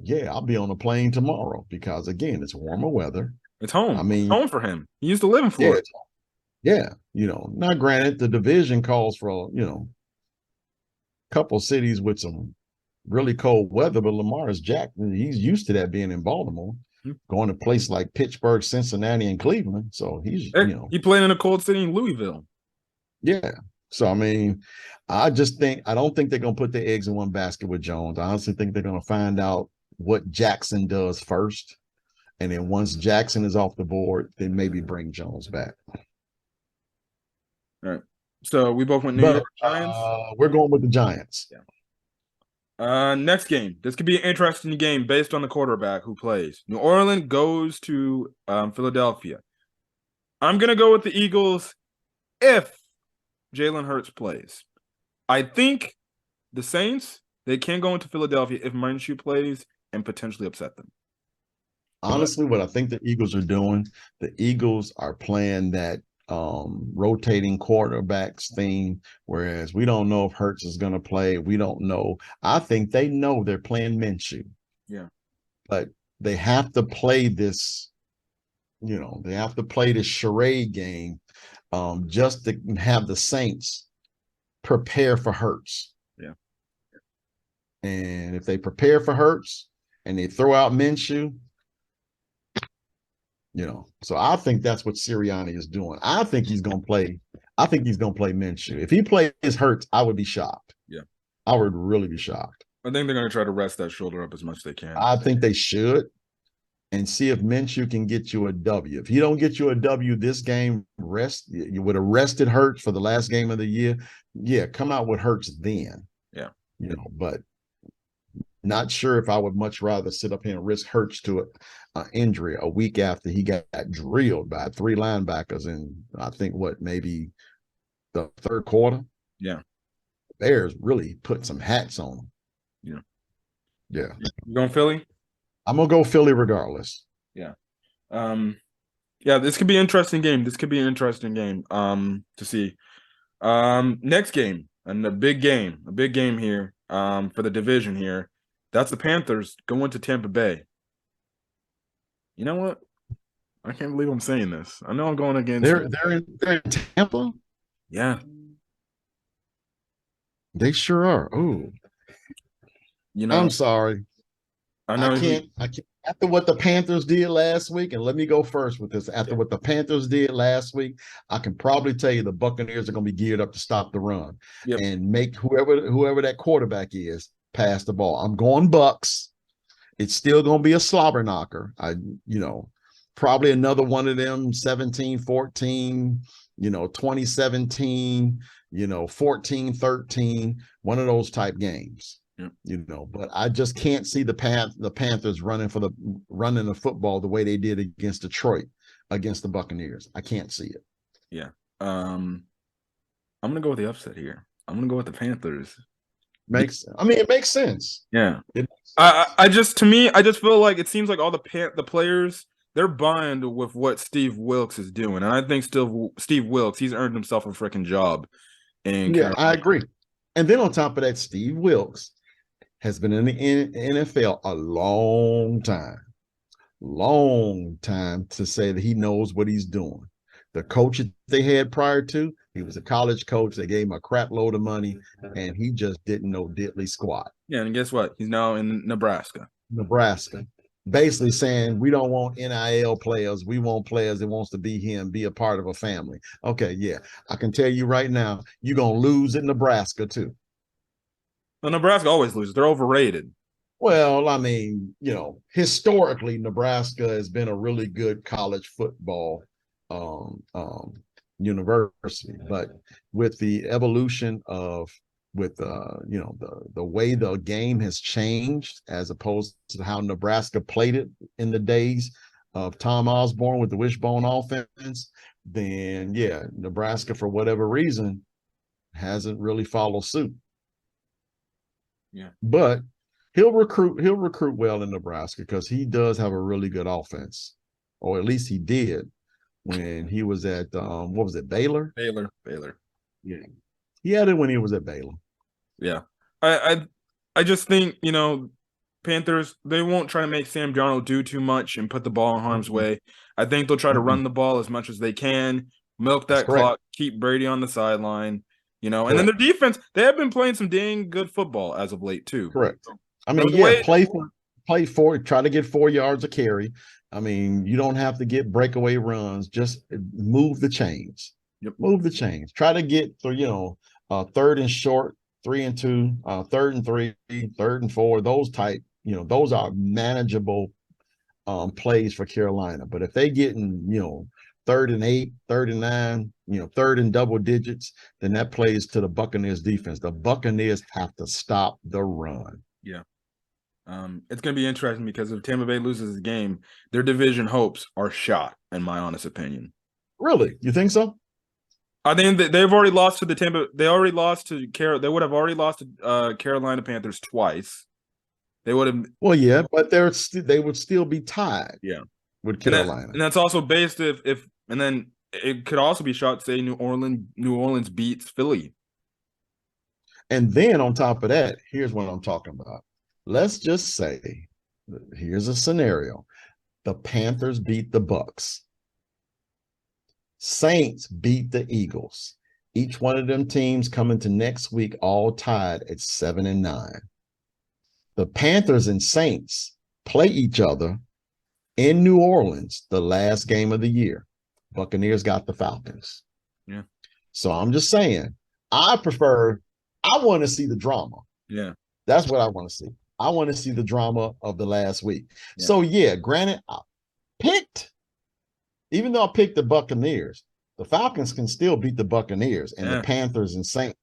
yeah, I'll be on a plane tomorrow because, again, it's warmer weather. It's home. I mean, it's home for him. He used to live in Florida. Yeah. Now granted, the division calls for, a couple cities with some really cold weather, but Lamar is jacked. He's used to that being in Baltimore, going to places like Pittsburgh, Cincinnati, and Cleveland. So he's, he played in a cold city in Louisville. Yeah. So, I mean, I don't think they're going to put their eggs in one basket with Jones. I honestly think they're going to find out what Jackson does first. And then once Jackson is off the board, then maybe bring Jones back. All right. So we both went New York Giants. We're going with the Giants. Yeah. Next game. This could be an interesting game based on the quarterback who plays. New Orleans goes to Philadelphia. I'm gonna go with the Eagles if Jalen Hurts plays. I think the Saints, they can go into Philadelphia if Minshew plays and potentially upset them. Honestly, what I think the Eagles are doing, the Eagles are playing that rotating quarterbacks thing, whereas we don't know if Hurts is going to play. We don't know. I think they know they're playing Minshew. Yeah. But they have to play this, they have to play this charade game just to have the Saints prepare for Hurts. Yeah. And if they prepare for Hurts and they throw out Minshew, so I think that's what Sirianni is doing. I think he's going to play. I think he's going to play Minshew. If he plays Hurts, I would be shocked. Yeah. I would really be shocked. I think they're going to try to rest that shoulder up as much as they can. I think they should, and see if Minshew can get you a W. If he don't get you a W this game, you would have rested Hurts for the last game of the year. Yeah, come out with Hurts then. Yeah. But not sure if I would much rather sit up here and risk Hurts to an injury a week after he got drilled by 3 linebackers in, I think, maybe the third quarter. Yeah. Bears really put some hats on him. Yeah. You going Philly? I'm going to go Philly regardless. Yeah. Yeah, this could be an interesting game. To see. Next game, and a big game here for the division here. That's the Panthers going to Tampa Bay. You know what? I can't believe I'm saying this. I know I'm going against. They're in Tampa. Yeah, they sure are. Oh, I'm sorry. I know. I can't. After what the Panthers did last week, and let me go first with this. After what the Panthers did last week, I can probably tell you the Buccaneers are going to be geared up to stop the run and make whoever that quarterback is pass the ball. I'm going Bucks. It's still going to be a slobber knocker. Probably another one of them 17-14, 2017, 14-13, one of those type games. But I just can't see the Panthers running the football the way they did against Detroit, against the Buccaneers. I can't see it. Yeah. I'm gonna go with the upset here. I'm gonna go with the Panthers. It makes sense. Yeah. I just feel like it seems like all the players, they're buying with what Steve Wilks is doing, and I think Steve Wilks, he's earned himself a freaking job. Yeah, I agree. And then on top of that, Steve Wilks has been in the NFL a long time to say that he knows what he's doing. The coach they had prior to, he was a college coach. They gave him a crap load of money, and he just didn't know diddly squat. Yeah, and guess what? He's now in Nebraska. Basically saying, we don't want NIL players. We want players that wants to be here and be a part of a family. Okay, yeah. I can tell you right now, you're going to lose in Nebraska too. Well, Nebraska always loses. They're overrated. Well, historically, Nebraska has been a really good college football university, but with the evolution of the way the game has changed as opposed to how Nebraska played it in the days of Tom Osborne with the wishbone offense, then yeah, Nebraska for whatever reason hasn't really followed suit. Yeah, but he'll recruit well in Nebraska because he does have a really good offense, or at least he did when he was at what was it, Baylor? Baylor. Yeah, he had it when he was at Baylor. Yeah, I just think Panthers, they won't try to make Sam Darnold do too much and put the ball in harm's way. I think they'll try to run the ball as much as they can, milk that clock, keep Brady on the sideline. And then their defense, they have been playing some dang good football as of late too. Correct. Try to get 4 yards a carry. You don't have to get breakaway runs. Just move the chains. Move the chains. Try to get third and short, 3 and 2, third and 3, third and 4. Those type, those are manageable plays for Carolina. But if they get in, 3rd and 8, 3rd and 9, 3rd and double digits, then that plays to the Buccaneers defense. The Buccaneers have to stop the run. Yeah. It's going to be interesting because if Tampa Bay loses the game, their division hopes are shot, in my honest opinion. Really? You think so? I think that they've already lost to the Tampa. They already lost to They would have already lost to Carolina Panthers twice. They would have. Well, yeah, but they would still be tied. Yeah, With and Carolina. that's also based if and then it could also be shot. Say New Orleans beats Philly. And then on top of that, here's what I'm talking about. Let's just say, here's a scenario: the Panthers beat the Bucks. Saints beat the Eagles. Each one of them teams coming to next week all tied at 7-9. The Panthers and Saints play each other in New Orleans the last game of the year. Buccaneers got the Falcons. Yeah. So I'm just saying, I want to see the drama. Yeah. That's what I want to see. I want to see the drama of the last week. Yeah. So yeah, granted, even though I picked the Buccaneers, the Falcons can still beat the Buccaneers and the Panthers and Saints,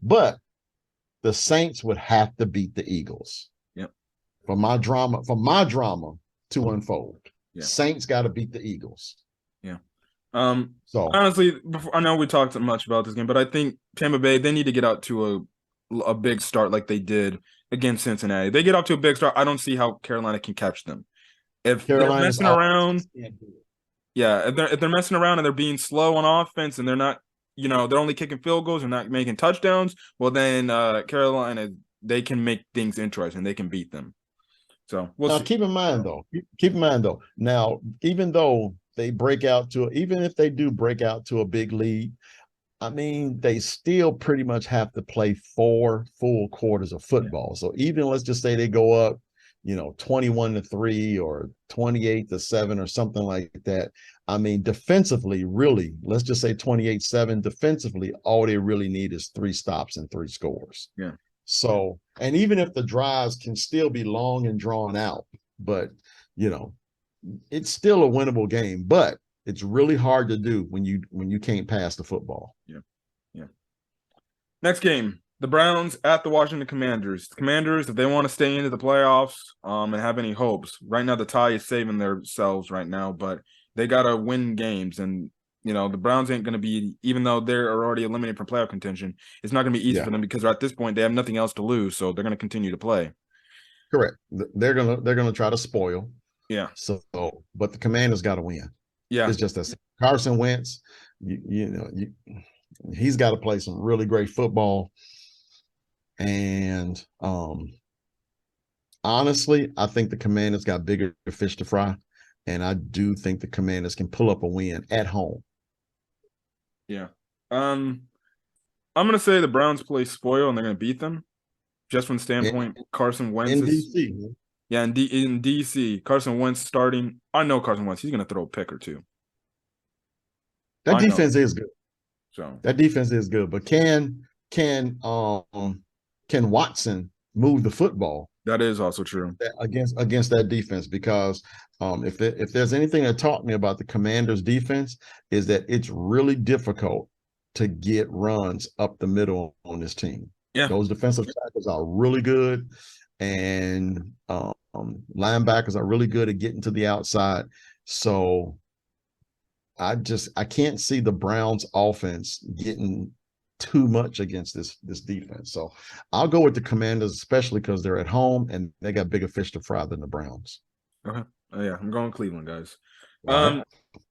but the Saints would have to beat the Eagles. Yep. For my drama to unfold. Yeah. Saints got to beat the Eagles. Yeah. So honestly, I know we talked so much about this game, but I think Tampa Bay, they need to get out to a big start like they did against Cincinnati. They get out to a big start. I don't see how Carolina can catch them. If Carolina's they're messing around, if they're messing around and they're being slow on offense and they're not, they're only kicking field goals and not making touchdowns, well then Carolina, they can make things interesting. They can beat them. So we'll see. Keep in mind though. Now, even though even if they do break out to a big lead, I mean, they still pretty much have to play 4 full quarters of football. So even let's just say they go up, 21-3 or 28-7 or something like that. I mean, defensively, really, let's just say 28-7 defensively, all they really need is 3 stops and 3 scores. Yeah. So, and even if the drives can still be long and drawn out, but it's still a winnable game, but it's really hard to do when you can't pass the football. Yeah. Yeah. Next game, the Browns at the Washington Commanders. The Commanders, if they want to stay into the playoffs and have any hopes, right now the tie is saving themselves right now, but they got to win games. And, the Browns ain't going to be, even though they're already eliminated from playoff contention, it's not going to be easy for them because at this point they have nothing else to lose, so they're going to continue to play. Correct. They're gonna try to spoil. Yeah. So, but the Commanders got to win. Yeah. It's just that Carson Wentz, he's got to play some really great football. And honestly, I think the Commanders got bigger fish to fry. And I do think the Commanders can pull up a win at home. Yeah. I'm going to say the Browns play spoil and they're going to beat them. Just from the standpoint, Carson Wentz in DC. Yeah, in DC, Carson Wentz starting. I know Carson Wentz. He's going to throw a pick or 2. That defense is good. So that defense is good, but can Watson move the football? That is also true against that defense, because if there's anything that taught me about the Commanders' defense is that it's really difficult to get runs up the middle on this team. Yeah, those defensive tackles are really good, and linebackers are really good at getting to the outside. So I can't see the Browns offense getting too much against this defense. So I'll go with the Commanders, especially because they're at home and they got bigger fish to fry than the Browns. Okay. Oh, yeah, I'm going Cleveland, guys. Right.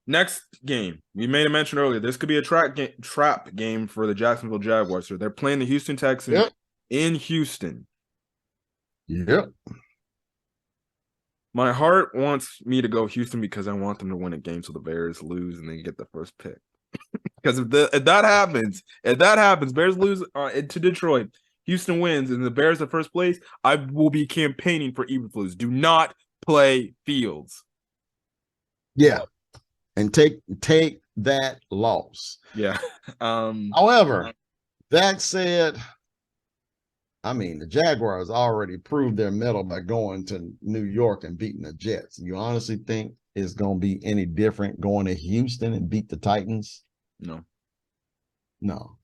Next game, we made a mention earlier. This could be a trap game for the Jacksonville Jaguars. So they're playing the Houston Texans in Houston. Yep. My heart wants me to go Houston because I want them to win a game so the Bears lose and then get the first pick. Because if that happens, Bears lose to Detroit, Houston wins, and the Bears are first place, I will be campaigning for Eberflus. Do not play Fields. Yeah, and take that loss. Yeah. However, that said, I mean, the Jaguars already proved their mettle by going to New York and beating the Jets. You honestly think it's going to be any different going to Houston and beat the Titans? No,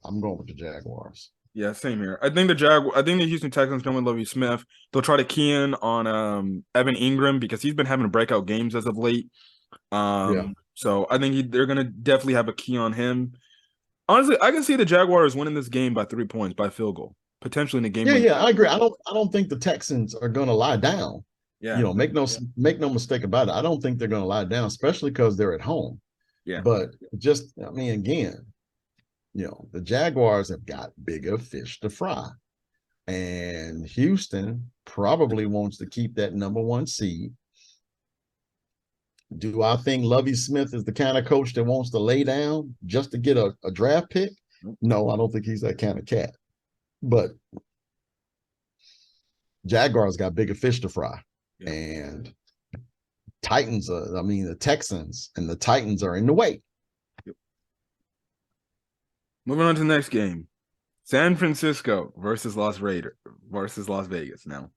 I'm going with the Jaguars. Yeah, same here. I think the Houston Texans come with Lovie Smith. They'll try to key in on Evan Ingram because he's been having breakout games as of late. So I think they're going to definitely have a key on him. Honestly, I can see the Jaguars winning this game by 3 points by field goal, potentially in a game. Yeah, I agree. I don't think the Texans are going to lie down. Yeah. Make no mistake about it. I don't think they're going to lie down, especially because they're at home. Yeah. But I mean, again, the Jaguars have got bigger fish to fry. And Houston probably wants to keep that #1 seed. Do I think Lovie Smith is the kind of coach that wants to lay down just to get a draft pick? No, I don't think he's that kind of cat. But Jaguars got bigger fish to fry. Yeah. And the Texans and the Titans are in the way. Yep. Moving on to the next game. San Francisco versus Las Vegas. Now,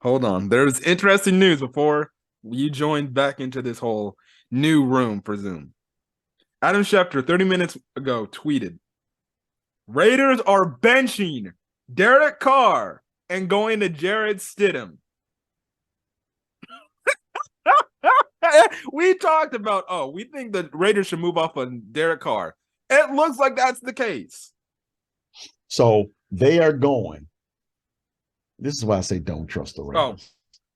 hold on. There's interesting news before you joined back into this whole new room for Zoom. Adam Schefter, 30 minutes ago, tweeted, Raiders are benching Derek Carr and going to Jarrett Stidham. We talked about, we think the Raiders should move off on Derek Carr. It looks like that's the case. So they are going. This is why I say don't trust the Raiders.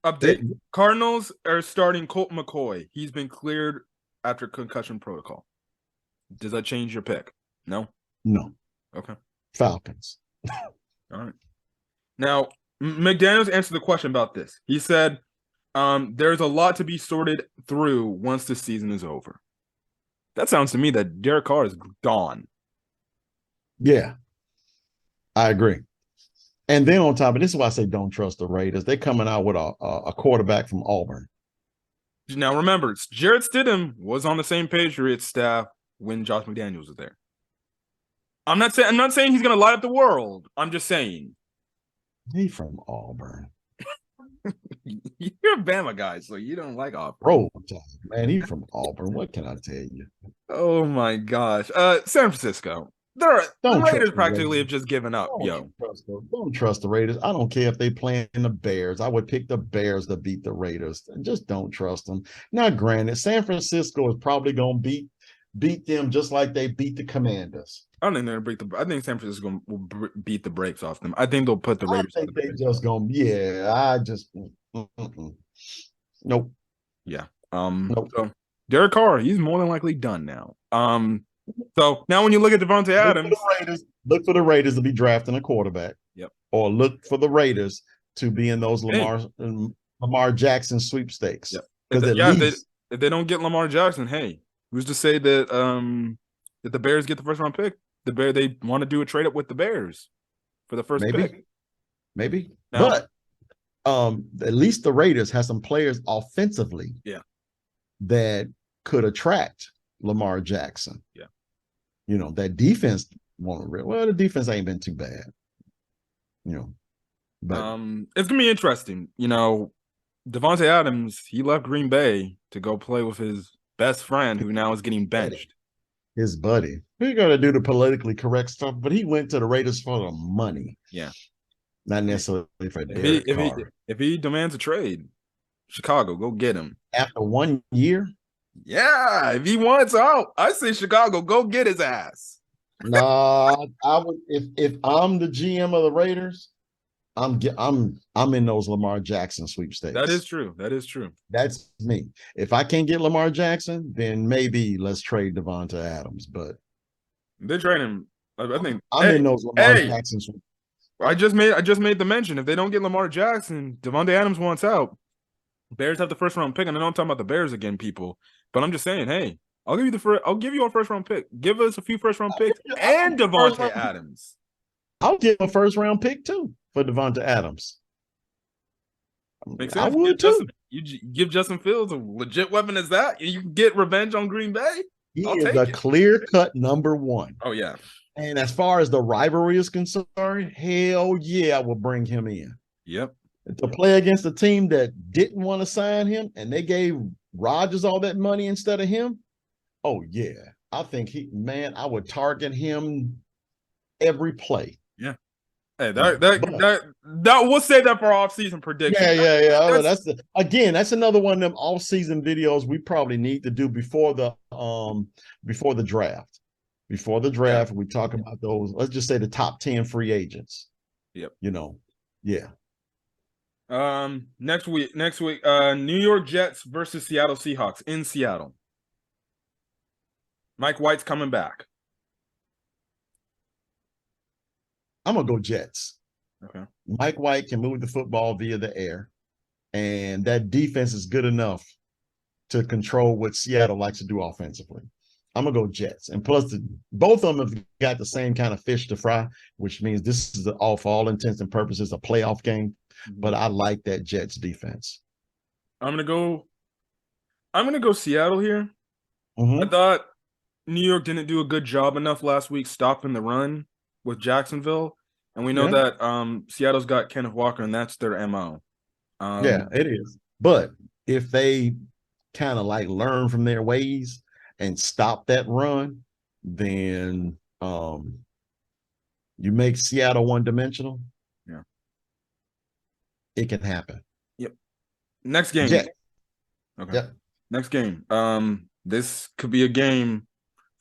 Update. Cardinals are starting Colt McCoy. He's been cleared after concussion protocol. Does that change your pick? No? No. Okay. Falcons. All right. Now, McDaniels answered the question about this. He said, there's a lot to be sorted through once the season is over. That sounds to me that Derek Carr is gone. Yeah. I agree. And then on top of this is why I say don't trust the Raiders. They're coming out with a quarterback from Auburn. Now remember, Jarrett Stidham was on the same Patriots staff when Josh McDaniels was there. I'm not saying he's gonna light up the world. I'm just saying he's from Auburn. You're a Bama guy, so you don't like Auburn. Bro, man, he's from Auburn. What can I tell you? Oh my gosh. San Francisco. The Raiders practically have just given up. Don't trust the Raiders. I don't care if they play in the Bears. I would pick the Bears to beat the Raiders. Just don't trust them. Now, granted, San Francisco is probably going to beat them just like they beat the Commanders. I don't think they're going to I think San Francisco will beat the brakes off them. I think they'll put the Raiders. I think they just going to, nope. Yeah. Nope. So Derek Carr, he's more than likely done now. So now when you look at Devontae Adams, look for the Raiders to be drafting a quarterback. Yep. Or look for the Raiders to be in those Lamar Jackson sweepstakes. Yep. If they don't get Lamar Jackson, hey, who's to say that that the Bears get the first round pick? They want to do a trade up with the Bears for the first pick. Maybe. Now, but at least the Raiders have some players offensively that could attract Lamar Jackson. Yeah. That defense the defense ain't been too bad. But it's gonna be interesting. Devontae Adams, he left Green Bay to go play with his best friend who now is getting benched. His buddy. He's gonna do the politically correct stuff, but he went to the Raiders for the money. Yeah. Not necessarily for Derek Carr. If he demands a trade, Chicago, go get him. After 1 year? Yeah, if he wants out, I say Chicago, go get his ass. Nah, I would if I'm the GM of the Raiders, I'm in those Lamar Jackson sweepstakes. That is true. That's me. If I can't get Lamar Jackson, then maybe let's trade Devonta Adams. But they're trading. I think I'm in those Lamar Jackson sweepstakes. I just made the mention. If they don't get Lamar Jackson, Devontae Adams wants out. Bears have the first round pick, and I know I'm talking about the Bears again, people. But I'm just saying, hey, I'll give you a first round pick. Give us a few first round picks and Devontae Adams. I'll give a first round pick too for Devonta Adams. Makes sense. I would too. You give Justin Fields a legit weapon as that, and you can get revenge on Green Bay. He is a clear-cut #1. Oh yeah. And as far as the rivalry is concerned, hell yeah, I will bring him in. Yep. To play against a team that didn't want to sign him and they gave Rodgers all that money instead of him. Oh yeah. I think I would target him every play. Yeah. Hey, that we'll save that for off-season prediction. Yeah. Well, that's another one of them off-season videos we probably need to do before the draft. Before the draft, we talk about those. Let's just say the top 10 free agents. Yep. Yeah. Next week, New York Jets versus Seattle Seahawks in Seattle. Mike White's coming back. I'm gonna go Jets. Okay. Mike White can move the football via the air, and that defense is good enough to control what Seattle likes to do offensively. I'm gonna go Jets, and plus, both of them have got the same kind of fish to fry, which means this is, for all intents and purposes, a playoff game. But I like that Jets defense. I'm gonna go Seattle here. Mm-hmm. I thought New York didn't do a good job enough last week stopping the run with Jacksonville, and we know that Seattle's got Kenneth Walker, and that's their MO. Yeah, it is. But if they kind of like learn from their ways and stop that run, then you make Seattle one-dimensional. Yeah, it can happen. Yep. Next game. Yeah. Okay. Yep. Next game. This could be a game.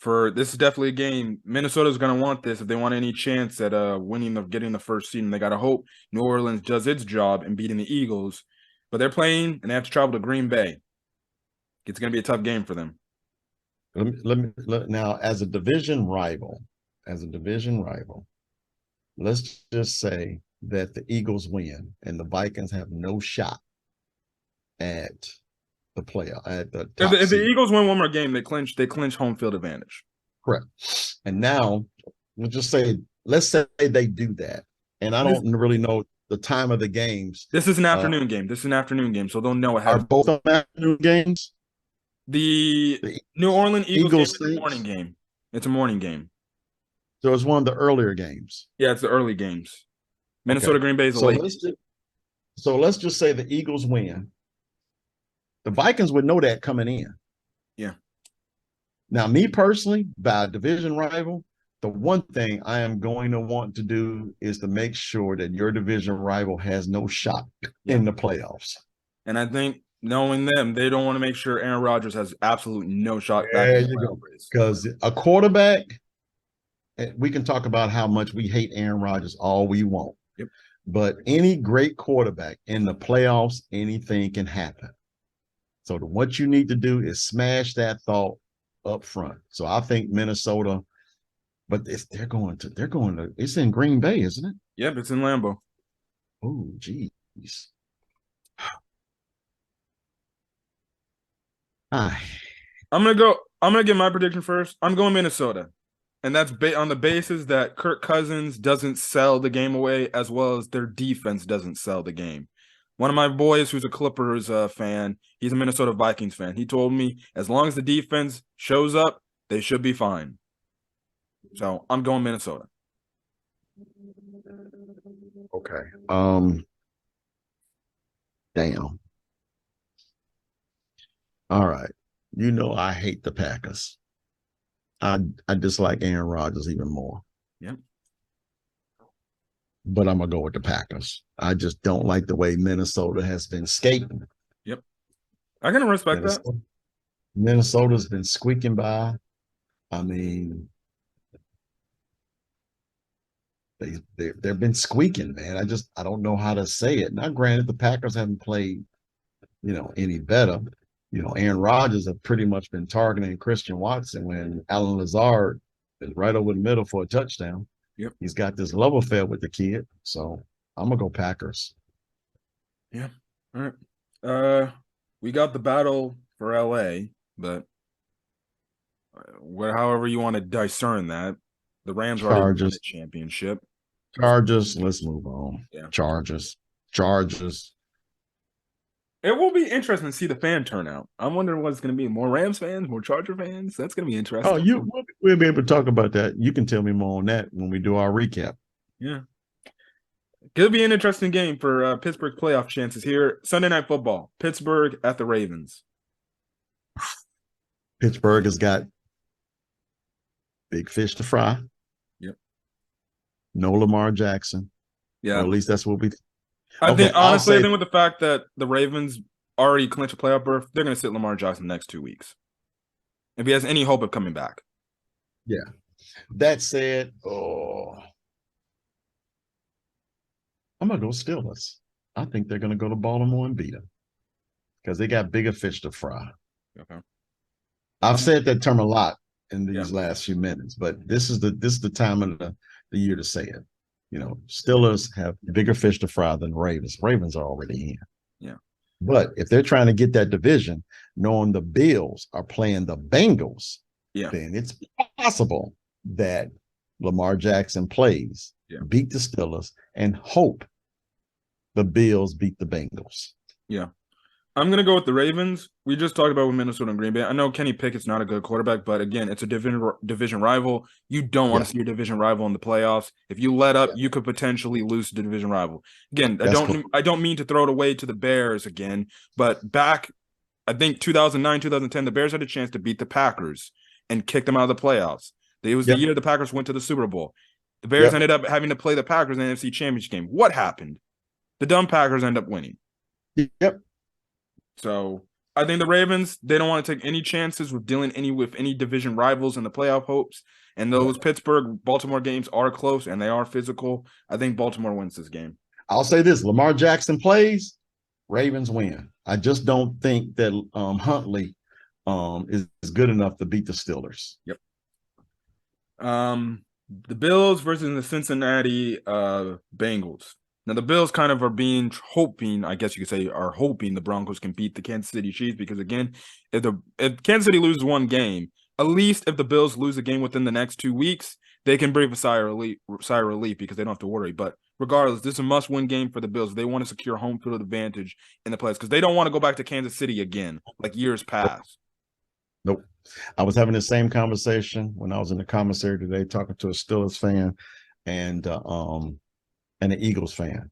This is definitely a game. Minnesota's going to want this if they want any chance at getting the first seed. And they got to hope New Orleans does its job in beating the Eagles. But they're playing and they have to travel to Green Bay. It's going to be a tough game for them. Now, as a division rival, let's just say that the Eagles win and the Vikings have no shot at the playoff at the top if the seed. Eagles win one more game, they clinch home field advantage. Correct. And now let's say they do that. And I don't really know the time of the games. This is an afternoon game. So they'll know ahead. Are both of them afternoon games? The New Orleans Eagles game is a morning game. It's a morning game. So it's one of the earlier games. Yeah, it's the early games. Minnesota Green Bay is a late. So let's just say the Eagles win. The Vikings would know that coming in. Yeah. Now, me personally, by a division rival, the one thing I am going to want to do is to make sure that your division rival has no shot in the playoffs. And I think knowing them, they don't want to make sure Aaron Rodgers has absolutely no shot back there in the you go. race. Because a quarterback, we can talk about how much we hate Aaron Rodgers all we want. Yep. But any great quarterback in the playoffs, anything can happen. So what you need to do is smash that thought up front. So I think Minnesota, but they're going to, it's in Green Bay, isn't it? Yep, it's in Lambeau. Oh, geez. I'm gonna get my prediction first. I'm going Minnesota. And that's on the basis that Kirk Cousins doesn't sell the game away, as well as their defense doesn't sell the game. One of my boys who's a Clippers fan, he's a Minnesota Vikings fan. He told me as long as the defense shows up, they should be fine. So I'm going Minnesota. Okay. Damn. All right. You know I hate the Packers. I dislike Aaron Rodgers even more. Yep. But I'm going to go with the Packers. I just don't like the way Minnesota has been skating. Yep. I can respect that. Minnesota's been squeaking by. I mean, they've been squeaking, man. I don't know how to say it. Now, granted, the Packers haven't played, any better. Aaron Rodgers have pretty much been targeting Christian Watson when Alan Lazard is right over the middle for a touchdown. Yep. He's got this love affair with the kid. So I'm going to go Packers. Yeah. All right. We got the battle for LA, but however you want to discern that, the Rams are already won the championship. Chargers. Let's move on. Yeah. Chargers. It will be interesting to see the fan turnout. I'm wondering what's going to be. More Rams fans, more Charger fans. That's going to be interesting. Oh, we'll be able to talk about that. You can tell me more on that when we do our recap. Yeah. It'll be an interesting game for Pittsburgh playoff chances here. Sunday Night Football. Pittsburgh at the Ravens. Pittsburgh has got big fish to fry. Yep. No Lamar Jackson. Yeah. Or at least that's what we I Okay, think I'll honestly, I say, think with the fact that the Ravens already clinched a playoff berth, they're going to sit Lamar Jackson the next 2 weeks if he has any hope of coming back. yeah. That said, oh, I'm gonna go Steelers. I think they're gonna go to Baltimore and beat them because they got bigger fish to fry. Okay. I've said that term a lot in Yeah. these last few minutes, but this is the time of the year to say it. You know, Steelers have bigger fish to fry than Ravens. Ravens are already in. Yeah. But if they're trying to get that division, knowing the Bills are playing the Bengals, Yeah. then it's possible that Lamar Jackson plays, Yeah. beat the Steelers, and hope the Bills beat the Bengals. Yeah. I'm going to go with the Ravens. We just talked about with Minnesota and Green Bay. I know Kenny Pickett's not a good quarterback, but again, it's a division rival. You don't want Yeah, to see your division rival in the playoffs. If you let up, yeah, you could potentially lose the division rival. Again, that's cool. I don't mean to throw it away to the Bears again, but back I think 2009, 2010, the Bears had a chance to beat the Packers and kick them out of the playoffs. It was the Yep, year the Packers went to the Super Bowl. The Bears yep, ended up having to play the Packers in the NFC Championship game. What happened? The dumb Packers end up winning. yep. So I think the Ravens, they don't want to take any chances with dealing with any division rivals in the playoff hopes. And those Pittsburgh Baltimore games are close and they are physical. I think Baltimore wins this game. I'll say this: Lamar Jackson plays, Ravens win. I just don't think that Huntley is good enough to beat the Steelers. Yep. The Bills versus the Cincinnati Bengals. Now the Bills kind of are hoping, I guess you could say, are hoping the Broncos can beat the Kansas City Chiefs because again, if Kansas City loses one game, at least if the Bills lose a game within the next 2 weeks, they can breathe a sigh of relief because they don't have to worry. But regardless, this is a must-win game for the Bills. They want to secure home field advantage in the playoffs because they don't want to go back to Kansas City again, like years past. Nope. I was having the same conversation when I was in the commissary today, talking to a Steelers fan and an Eagles fan.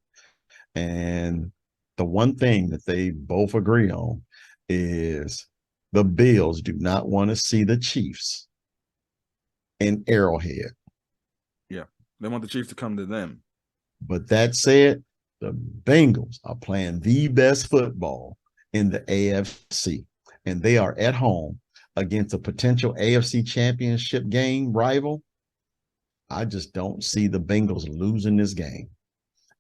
And the one thing that they both agree on is the Bills do not want to see the Chiefs in Arrowhead. Yeah, they want the Chiefs to come to them. But that said, the Bengals are playing the best football in the AFC, and they are at home against a potential AFC championship game rival. I just don't see the Bengals losing this game.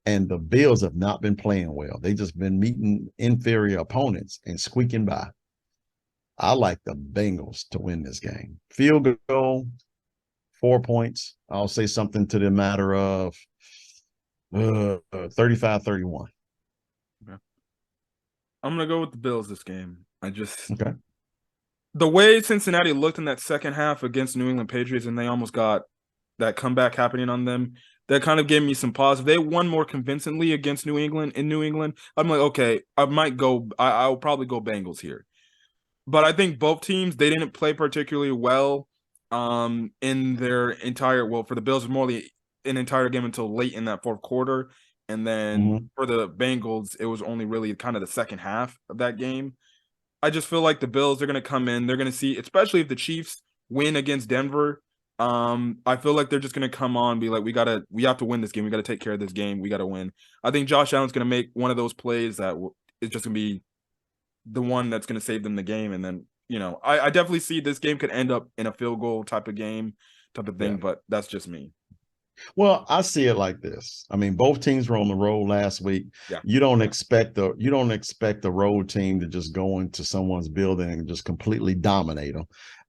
And the Bills have not been playing well. They just been meeting inferior opponents and squeaking by. I like the Bengals to win this game. Field goal, 4 points. I'll say something to the matter of 35-31. Okay. I'm going to go with the Bills this game. Okay. The way Cincinnati looked in that second half against New England Patriots and they almost got that comeback happening on them, that kind of gave me some pause. They won more convincingly against New England in New England. I'm like, okay, I'll probably go Bengals here. But I think both teams, they didn't play particularly well in their for the Bills, more an entire game until late in that fourth quarter. And then for the Bengals, it was only really kind of the second half of that game. I just feel like the Bills are going to come in. They're going to see, especially if the Chiefs win against Denver. I feel like they're just going to come on and be like, we have to win this game. We got to take care of this game. We got to win. I think Josh Allen's going to make one of those plays that is just going to be the one that's going to save them the game. And then, I definitely see this game could end up in a field goal type of game, type of thing, Yeah. but that's just me. Well, I see it like this. I mean, both teams were on the road last week. Yeah. You don't expect the road team to just go into someone's building and just completely dominate them.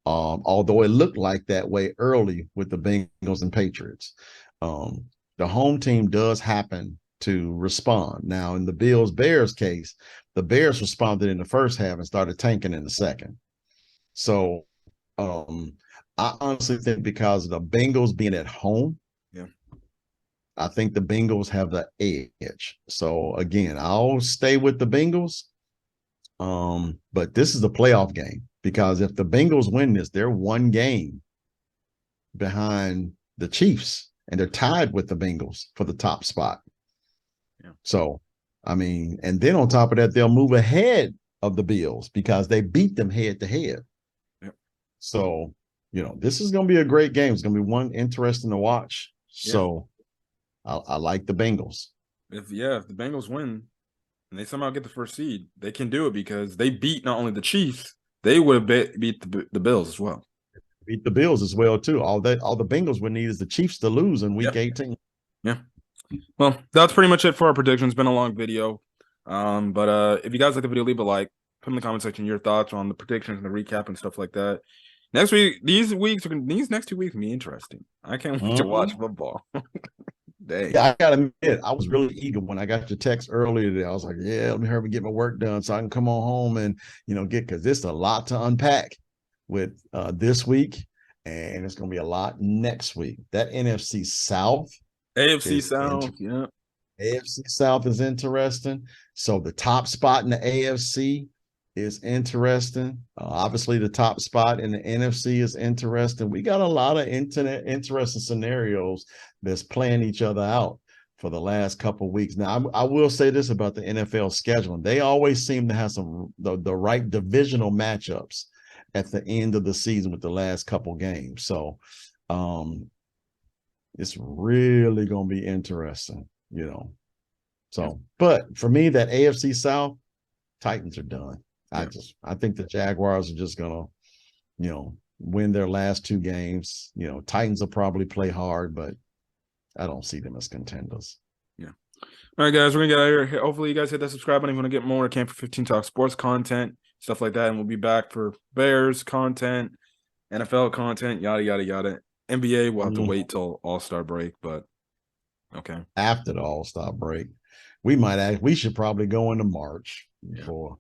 Although it looked like that way early with the Bengals and Patriots. The home team does happen to respond. Now, in the Bills-Bears case, the Bears responded in the first half and started tanking in the second. So I honestly think because of the Bengals being at home, I think the Bengals have the edge. So again, I'll stay with the Bengals. But this is a playoff game because if the Bengals win this, they're one game behind the Chiefs and they're tied with the Bengals for the top spot. Yeah. So, I mean, and then on top of that, they'll move ahead of the Bills because they beat them head to head. Yeah. So, this is going to be a great game. It's going to be one interesting to watch. So, I like the Bengals. if the Bengals win and they somehow get the first seed, they can do it because they beat not only the Chiefs, they would have beat the Bills as well. Beat the Bills as well too. All the Bengals would need is the Chiefs to lose in Week 18. Yeah. Well, that's pretty much it for our predictions. It's been a long video. But if you guys like the video, leave a like. Put in the comment section your thoughts on the predictions and the recap and stuff like that. Next week, these next 2 weeks can be interesting. I can't wait to watch football. Dang. Yeah, I gotta admit, I was really eager when I got your text earlier today. I was like, yeah, let me hurry and get my work done so I can come on home and get, because there's a lot to unpack with this week, and it's gonna be a lot next week. That NFC South, AFC South, yeah. AFC South is interesting. So the top spot in the AFC is interesting. Obviously, the top spot in the NFC is interesting. We got a lot of interesting scenarios that's playing each other out for the last couple of weeks. Now, I will say this about the NFL scheduling. They always seem to have the right divisional matchups at the end of the season with the last couple games. So it's really going to be interesting, So, but for me, that AFC South, Titans are done. Yeah. I think the Jaguars are just gonna, win their last 2 games. Titans will probably play hard, but I don't see them as contenders. Yeah. All right, guys, we're gonna get out of here. Hopefully, you guys hit that subscribe button if you want to get more Camp for 15 Talk sports content, stuff like that, and we'll be back for Bears content, NFL content, yada yada yada. NBA, we'll have to wait till All-Star break, but okay. After the All-Star break, we should probably go into March before.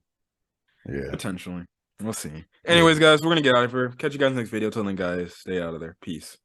Yeah. Potentially. We'll see. Anyways, guys, we're going to get out of here. Catch you guys next video. Till then, guys, stay out of there. Peace.